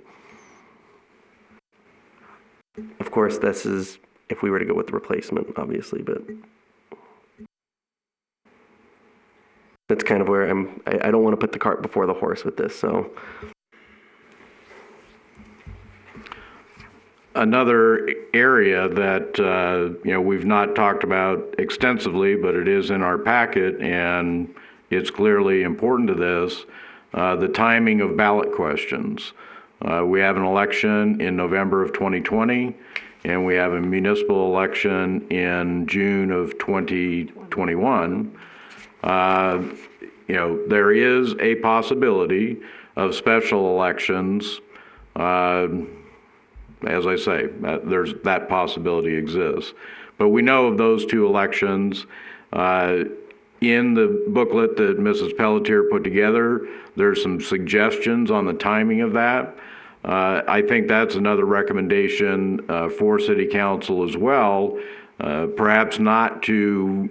Of course, this is if we were to go with the replacement, obviously, but that's kind of where I don't want to put the cart before the horse with this, so. Another area that, we've not talked about extensively, but it is in our packet, and it's clearly important to this, the timing of ballot questions. We have an election in November of 2020, and we have a municipal election in June of 2021. There is a possibility of special elections. As I say, that possibility exists. But we know of those two elections. In the booklet that Mrs. Pelletier put together, there's some suggestions on the timing of that. I think that's another recommendation for City Council as well. Perhaps not to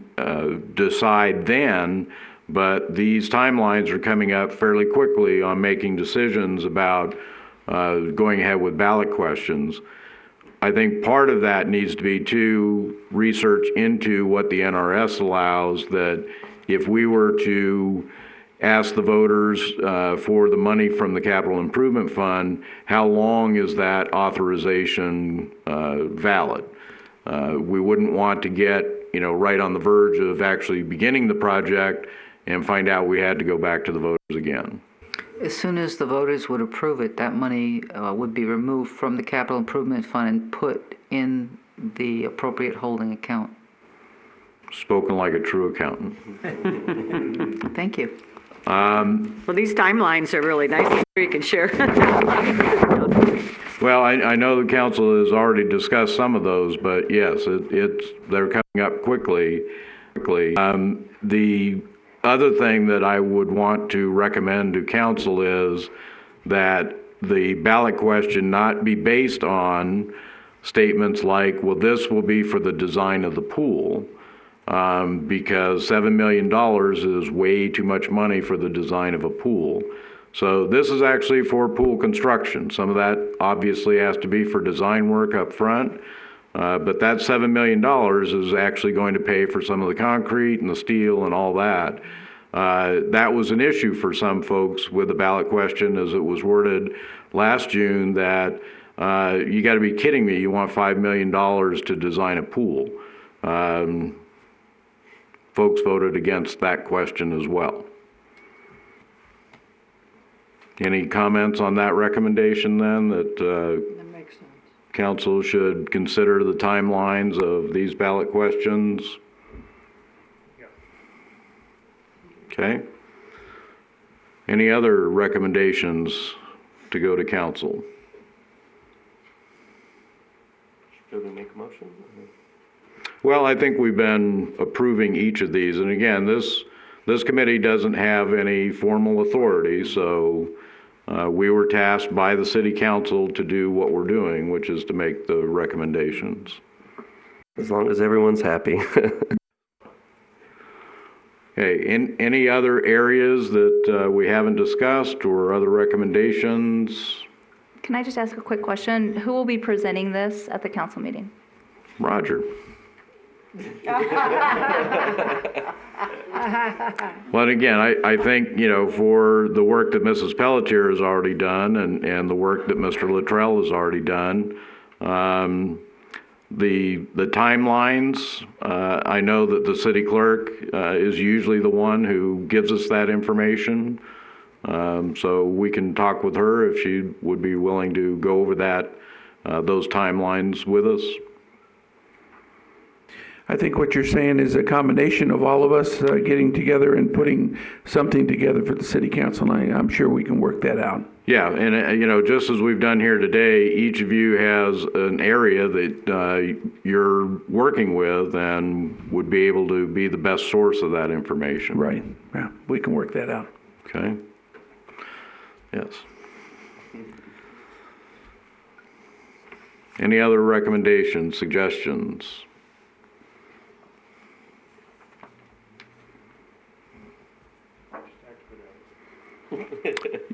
decide then, but these timelines are coming up fairly quickly on making decisions about going ahead with ballot questions. I think part of that needs to be to research into what the NRS allows, that if we were to ask the voters for the money from the Capital Improvement Fund, how long is that authorization valid? We wouldn't want to get, right on the verge of actually beginning the project and find out we had to go back to the voters again. As soon as the voters would approve it, that money would be removed from the Capital Improvement Fund and put in the appropriate holding account. Spoken like a true accountant. Thank you. Well, these timelines are really nice. I'm sure you can share. Well, I know the council has already discussed some of those, but yes, they're coming up quickly. The other thing that I would want to recommend to council is that the ballot question not be based on statements like, well, this will be for the design of the pool, because $7 million is way too much money for the design of a pool. So this is actually for pool construction. Some of that obviously has to be for design work up front, but that $7 million is actually going to pay for some of the concrete and the steel and all that. That was an issue for some folks with the ballot question as it was worded last June, that you got to be kidding me, you want $5 million to design a pool. Folks voted against that question as well. Any comments on that recommendation then, that That makes sense. council should consider the timelines of these ballot questions? Okay. Any other recommendations to go to council? Should we make a motion? Well, I think we've been approving each of these, and again, this committee doesn't have any formal authority, so we were tasked by the city council to do what we're doing, which is to make the recommendations. As long as everyone's happy. Okay, any other areas that we haven't discussed or other recommendations? Can I just ask a quick question? Who will be presenting this at the council meeting? Roger. Well, again, I think, for the work that Mrs. Pelletier has already done and the work that Mr. Luttrell has already done, the timelines, I know that the city clerk is usually the one who gives us that information. So we can talk with her if she would be willing to go over those timelines with us. I think what you're saying is a combination of all of us getting together and putting something together for the city council, and I'm sure we can work that out. Yeah, and just as we've done here today, each of you has an area that you're working with and would be able to be the best source of that information. Right. Yeah, we can work that out. Okay. Yes. Any other recommendations, suggestions?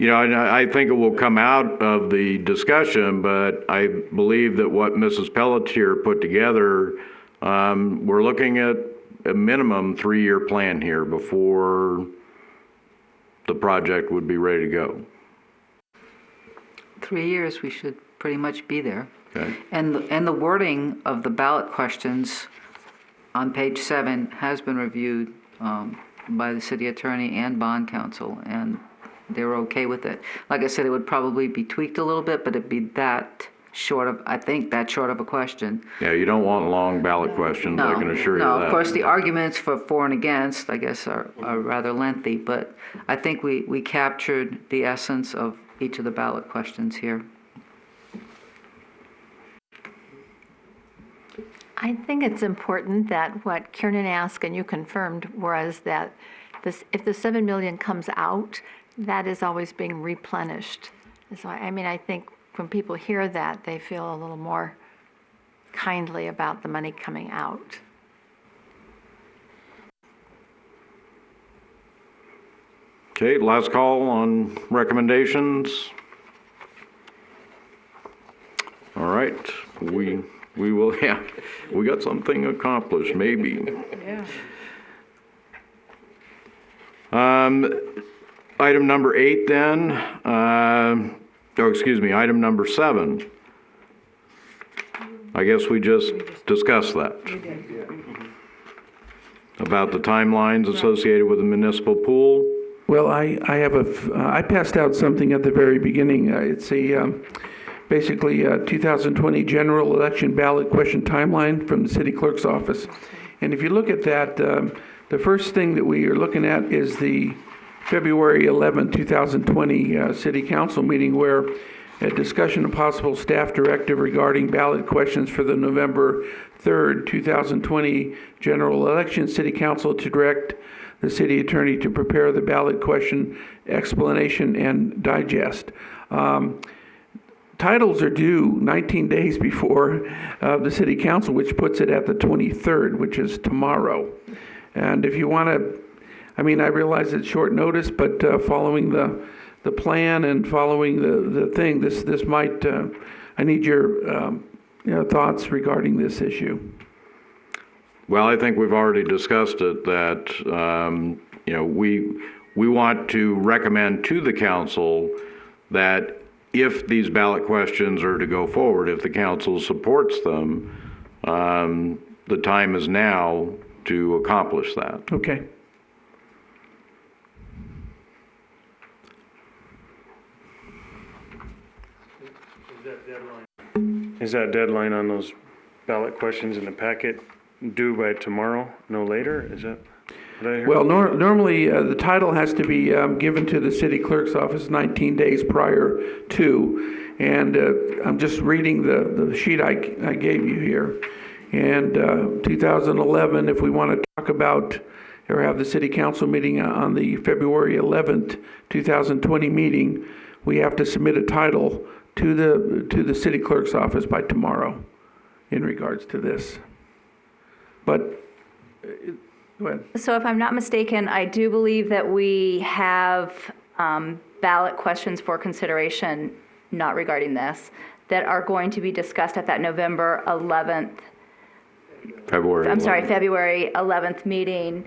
I think it will come out of the discussion, but I believe that what Mrs. Pelletier put together, we're looking at a minimum 3-year plan here before the project would be ready to go. 3 years, we should pretty much be there. Okay. And the wording of the ballot questions on page 7 has been reviewed by the city attorney and bond counsel, and they were okay with it. Like I said, it would probably be tweaked a little bit, but it'd be that short of a question. Yeah, you don't want long ballot questions, I can assure you that. No, of course, the arguments for and against, I guess, are rather lengthy, but I think we captured the essence of each of the ballot questions here. I think it's important that what Kiernan asked and you confirmed was that if the 7 million comes out, that is always being replenished. So, I think when people hear that, they feel a little more kindly about the money coming out. Okay, last call on recommendations. All right, we will, yeah, we got something accomplished, maybe. Yeah. Item number 8 then, item number 7. I guess we just discussed that. About the timelines associated with the municipal pool. Well, I passed out something at the very beginning. It's basically a 2020 general election ballot question timeline from the city clerk's office. And if you look at that, the first thing that we are looking at is the February 11, 2020 City Council meeting, where a discussion of possible staff directive regarding ballot questions for the November 3rd, 2020 general election. City Council to direct the city attorney to prepare the ballot question explanation and digest. Titles are due 19 days before the City Council, which puts it at the 23rd, which is tomorrow. And if you want to, I realize it's short notice, but following the plan and following the thing, this might, I need your thoughts regarding this issue. Well, I think we've already discussed it, that, we want to recommend to the council that if these ballot questions are to go forward, if the council supports them, the time is now to accomplish that. Okay. Is that deadline on those ballot questions in the packet due by tomorrow, no later? Is that what I heard? Well, normally the title has to be given to the city clerk's office 19 days prior to, and I'm just reading the sheet I gave you here. And 2011, if we want to talk about or have the city council meeting on the February 11th, 2020 meeting, we have to submit a title to the city clerk's office by tomorrow in regards to this. But go ahead. So if I'm not mistaken, I do believe that we have ballot questions for consideration, not regarding this, that are going to be discussed at that November 11th. February 11th meeting,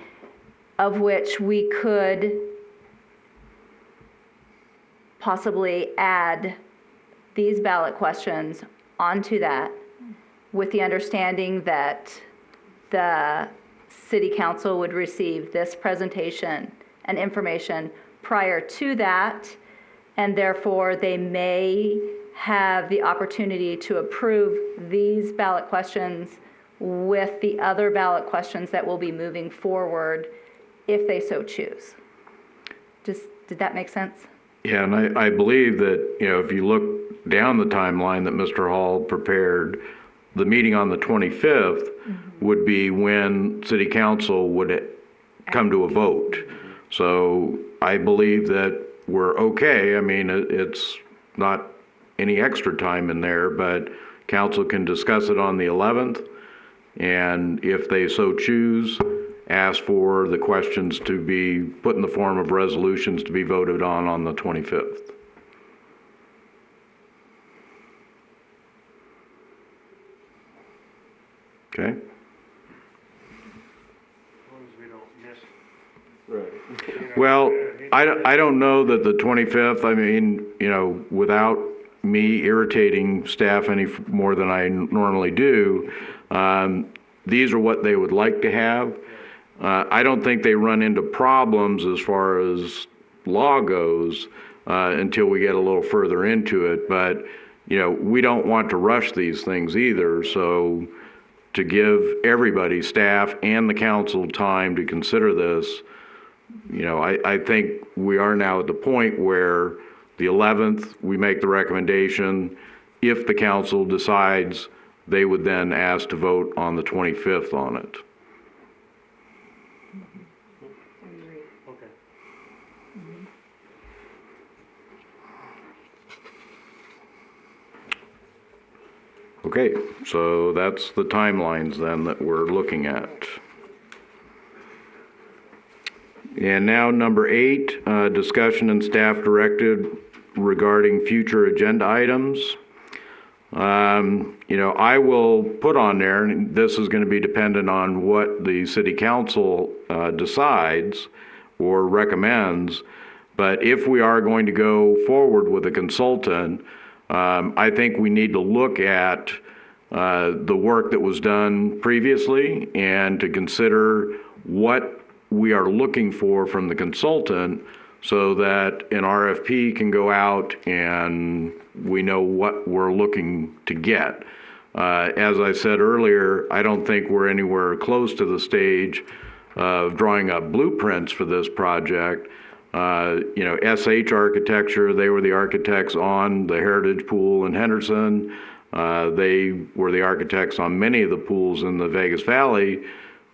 of which we could possibly add these ballot questions onto that, with the understanding that the city council would receive this presentation and information prior to that, and therefore they may have the opportunity to approve these ballot questions with the other ballot questions that will be moving forward if they so choose. Did that make sense? Yeah, and I believe that, if you look down the timeline that Mr. Hall prepared, the meeting on the 25th would be when City Council would come to a vote. So I believe that we're okay. I mean, it's not any extra time in there, but council can discuss it on the 11th, and if they so choose, ask for the questions to be put in the form of resolutions to be voted on the 25th. Okay? Well, I don't know that the 25th, I mean, without me irritating staff any more than I normally do, these are what they would like to have. I don't think they run into problems as far as law goes until we get a little further into it. But, we don't want to rush these things either. So to give everybody, staff and the council, time to consider this, I think we are now at the point where the 11th, we make the recommendation. If the council decides, they would then ask to vote on the 25th on it. Okay, so that's the timelines then that we're looking at. And now number 8, discussion and staff directed regarding future agenda items. I will put on there, and this is going to be dependent on what the city council decides or recommends, but if we are going to go forward with a consultant, I think we need to look at the work that was done previously and to consider what we are looking for from the consultant so that an RFP can go out and we know what we're looking to get. As I said earlier, I don't think we're anywhere close to the stage of drawing up blueprints for this project. SH Architecture, they were the architects on the Heritage Pool in Henderson. They were the architects on many of the pools in the Vegas Valley,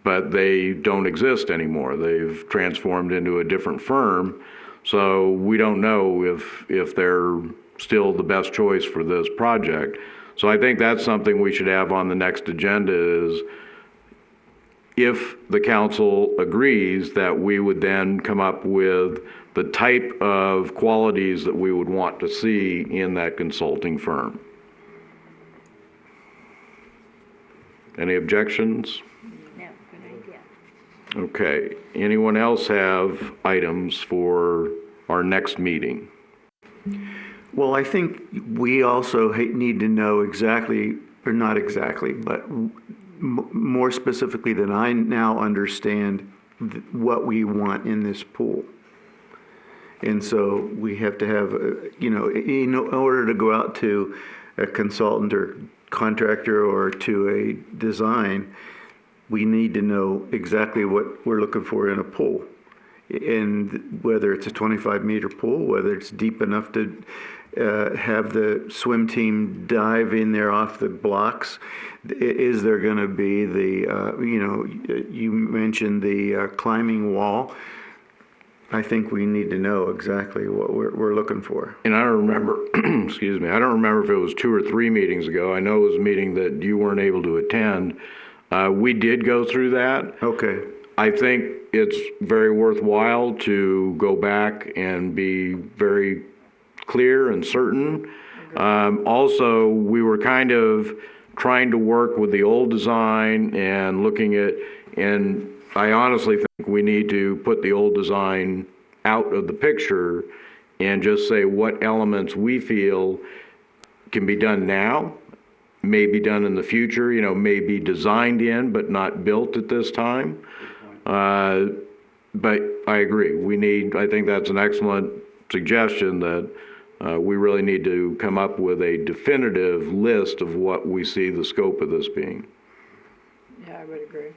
but they don't exist anymore. They've transformed into a different firm. So we don't know if they're still the best choice for this project. So I think that's something we should have on the next agenda is if the council agrees that we would then come up with the type of qualities that we would want to see in that consulting firm. Any objections? No, good idea. Okay. Anyone else have items for our next meeting? Well, I think we also need to know exactly, or not exactly, but more specifically than I now understand what we want in this pool. And so we have to have, in order to go out to a consultant or contractor or to a design, we need to know exactly what we're looking for in a pool. And whether it's a 25-meter pool, whether it's deep enough to have the swim team dive in there off the blocks, is there going to be the, you mentioned the climbing wall. I think we need to know exactly what we're looking for. And I don't remember, excuse me, I don't remember if it was 2 or 3 meetings ago. I know it was a meeting that you weren't able to attend. We did go through that. Okay. I think it's very worthwhile to go back and be very clear and certain. Also, we were kind of trying to work with the old design and looking at, and I honestly think we need to put the old design out of the picture and just say what elements we feel can be done now, may be done in the future, may be designed in but not built at this time. But I agree, I think that's an excellent suggestion that we really need to come up with a definitive list of what we see the scope of this being. Yeah, I would agree.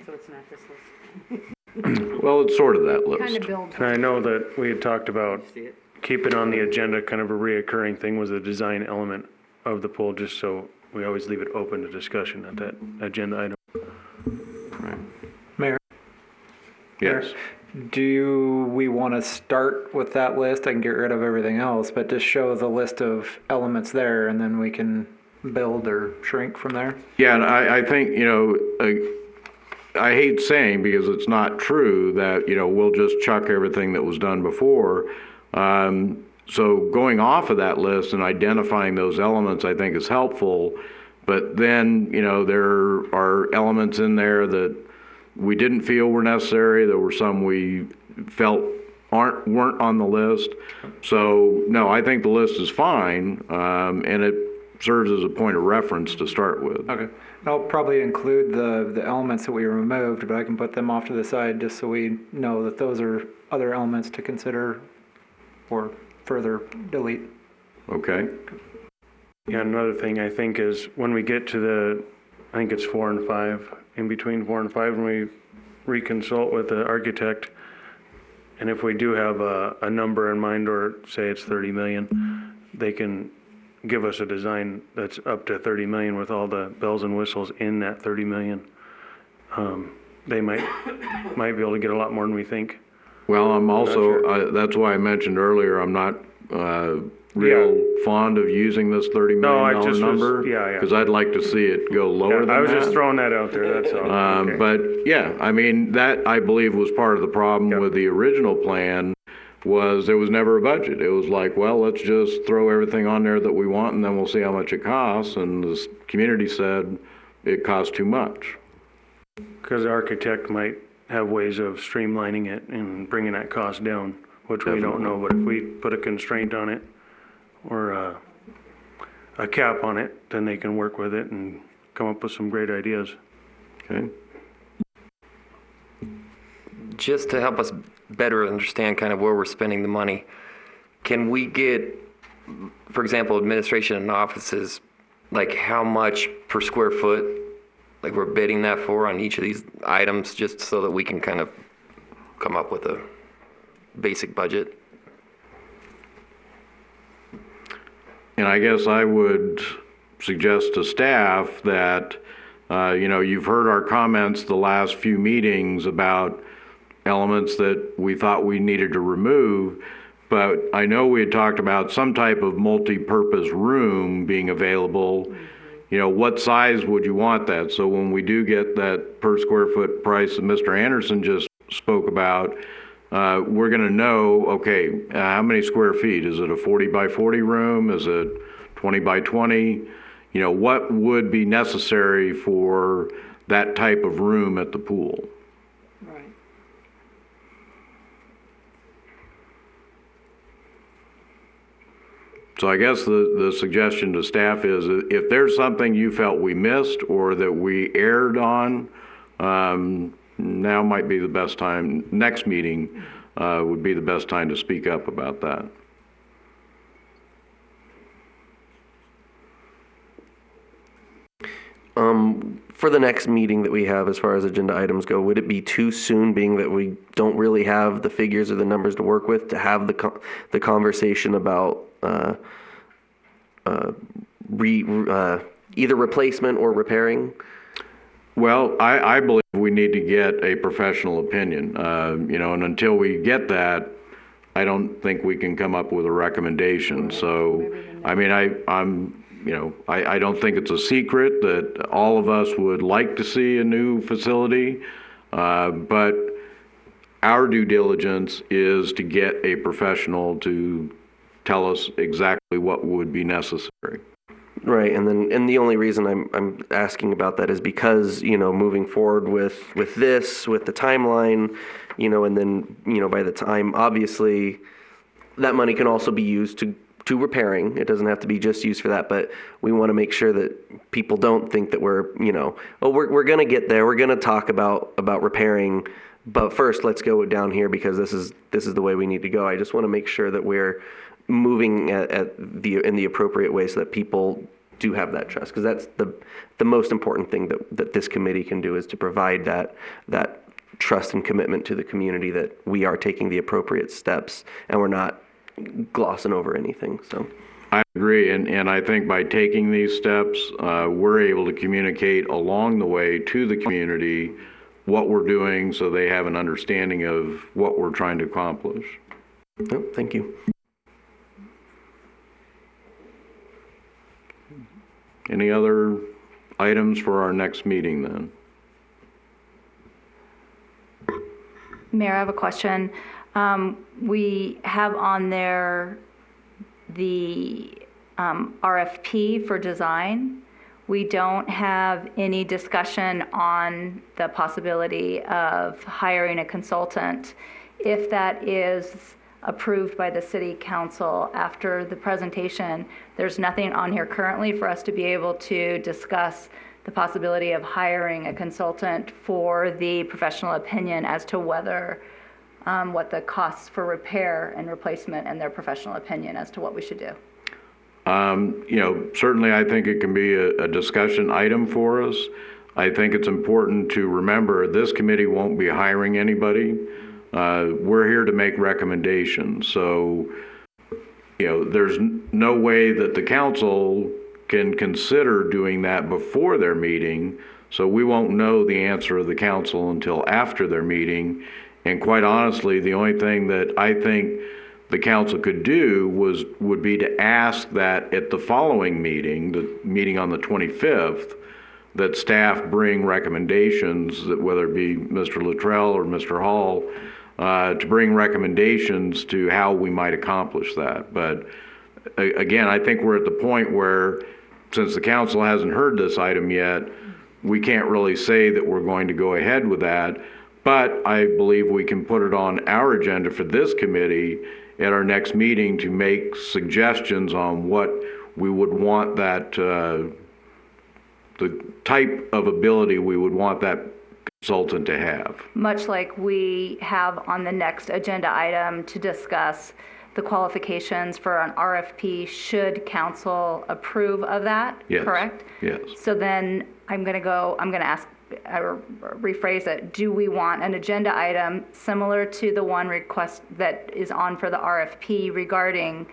So it's not this list. Well, it's sort of that Kind list. of builds. And I know that we had talked about See it? keeping on the agenda, kind of a reoccurring thing was the design element of the pool, just so we always leave it open to discussion at that agenda item. Mayor, Yes. do we want to start with that list? I can get rid of everything else, but just show the list of elements there, and then we can build or shrink from there? Yeah, and I think, I hate saying, because it's not true, that, we'll just chuck everything that was done before. So going off of that list and identifying those elements, I think is helpful. But then, there are elements in there that we didn't feel were necessary. There were some we felt weren't on the list. So, no, I think the list is fine, and it serves as a point of reference to start with. Okay. I'll probably include the elements that we removed, but I can put them off to the side just so we know that those are other elements to consider or further delete. Okay? Yeah, another thing I think is when we get to I think it's 4 and 5, in between 4 and 5, when we reconsult with the architect, and if we do have a number in mind, or say it's 30 million, they can give us a design that's up to 30 million with all the bells and whistles in that 30 million. They might be able to get a lot more than we think. Well, I'm also, that's why I mentioned earlier, I'm not real fond of using this $30 million number. Because I'd like to see it go lower than that. I was just throwing that out there, that's all. Okay. But yeah, I mean, that I believe was part of the problem with the original plan, was there was never a budget. It was like, well, let's just throw everything on there that we want and then we'll see how much it costs. And the community said it costs too much. Because the architect might have ways of streamlining it and bringing that cost down, which we don't know. But if we put a constraint on it or a cap on it, then they can work with it and come up with some great ideas. Okay. Just to help us better understand kind of where we're spending the money, can we get, for example, administration and offices, like how much per square foot, like we're bidding that for on each of these items, just so that we can kind of come up with a basic budget? And I guess I would suggest to staff that, you've heard our comments the last few meetings about elements that we thought we needed to remove, but I know we had talked about some type of multi-purpose room being available. What size would you want that? So when we do get that per square foot price that Mr. Anderson just spoke about, we're going to know, okay, how many square feet? Is it a 40 by 40 room? Is it 20 by 20? What would be necessary for that type of room at the pool? Right. So I guess the suggestion to staff is, if there's something you felt we missed or that we erred on, now might be the best time, next meeting would be the best time to speak up about that. For the next meeting that we have, as far as agenda items go, would it be too soon, being that we don't really have the figures or the numbers to work with, to have the conversation about either replacement or repairing? Well, I believe we need to get a professional opinion, and until we get that, I don't think we can come up with a recommendation. So, I mean, I don't think it's a secret that all of us would like to see a new facility, but our due diligence is to get a professional to tell us exactly what would be necessary. Right, and the only reason I'm asking about that is because, moving forward with the timeline, and then, by the time, obviously, that money can also be used to to repairing. It doesn't have to be just used for that, but we want to make sure that people don't think that we're, we're going to get there. We're going to talk about repairing, but first let's go down here because this is the way we need to go. I just want to make sure that we're moving in the appropriate way so that people do have that trust, because that's the most important thing that this committee can do, is to provide that trust and commitment to the community that we are taking the appropriate steps and we're not glossing over anything. So I agree, and I think by taking these steps, we're able to communicate along the way to the community what we're doing so they have an understanding of what we're trying to accomplish. Oh, thank you. Any other items for our next meeting then? Mayor, I have a question. We have on there the RFP for design. We don't have any discussion on the possibility of hiring a consultant. If that is approved by the city council after the presentation, there's nothing on here currently for us to be able to discuss the possibility of hiring a consultant for the professional opinion as to whether what the costs for repair and replacement and their professional opinion as to what we should do. Certainly I think it can be a discussion item for us. I think it's important to remember this committee won't be hiring anybody. We're here to make recommendations. So, there's no way that the council can consider doing that before their meeting. So we won't know the answer of the council until after their meeting. And quite honestly, the only thing that I think the council could do would be to ask that at the following meeting, the meeting on the 25th, that staff bring recommendations, that whether it be Mr. Luttrell or Mr. Hall, to bring recommendations to how we might accomplish that. But again, I think we're at the point where, since the council hasn't heard this item yet, we can't really say that we're going to go ahead with that. But I believe we can put it on our agenda for this committee at our next meeting to make suggestions on what we would want that, the type of ability we would want that consultant to have. Much like we have on the next agenda item to discuss the qualifications for an RFP should council approve of that, Yes. correct? Yes. So then I'm going to ask, rephrase it. Do we want an agenda item similar to the one request that is on for the RFP regarding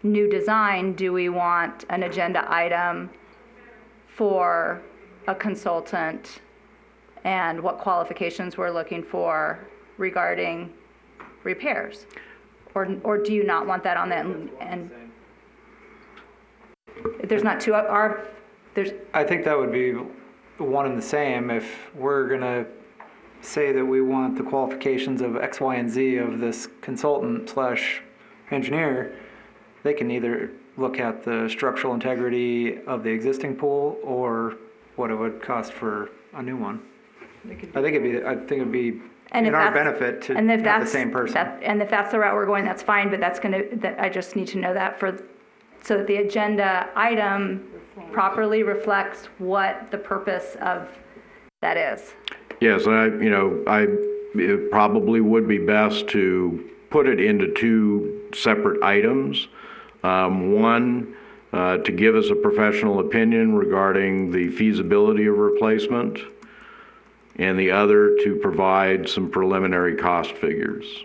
new design? Do we want an agenda item for a consultant and what qualifications we're looking for regarding repairs? Or do you not want that on that? And there's not two, I think that would be one and the same. If we're going to say that we want the qualifications of X, Y, and Z of this consultant / engineer, they can either look at the structural integrity of the existing pool or what it would cost for a new one. I think it'd be in our benefit to have the same person. And if that's the route we're going, that's fine, but I just need to know that so that the agenda item properly reflects what the purpose of that is. Yes, it probably would be best to put it into two separate items. One, to give us a professional opinion regarding the feasibility of replacement, and the other to provide some preliminary cost figures.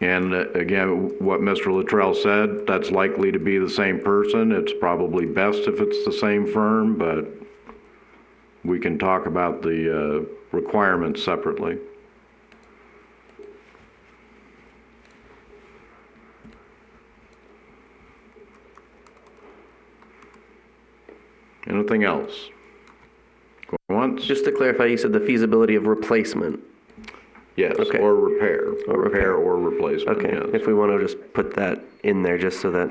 And again, what Mr. Luttrell said, that's likely to be the same person. It's probably best if it's the same firm, but we can talk about the requirements separately. Anything else? Going once? Just to clarify, you said the feasibility of replacement. Yes, Okay. or repair. Or repair. or replacement, Okay, yes. if we want to just put that in there just so that,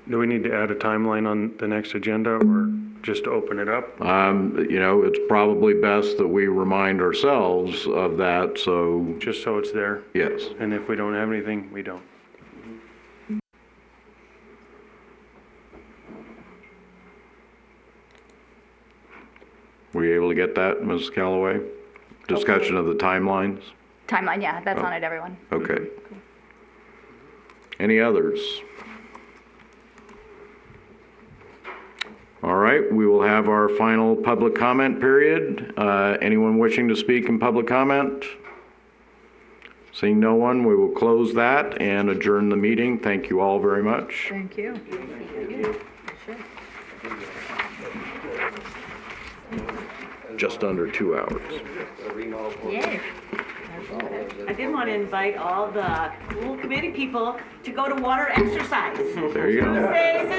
Do we need to add a timeline on the next agenda or just open it up? You know, it's probably best that we remind ourselves of that, so, Just so it's there? yes. And if we don't have anything, we don't. Were you able to get that, Ms. Callaway? Discussion of the timelines? Timeline, yeah, that's on it, everyone. Okay. Any others? All right, we will have our final public comment period. Anyone wishing to speak in public comment? Seeing no one, we will close that and adjourn the meeting. Thank you all very much. Thank you. Just under 2 hours. Yay. I did want to invite all the pool committee people to go to water exercise. There you go. Stays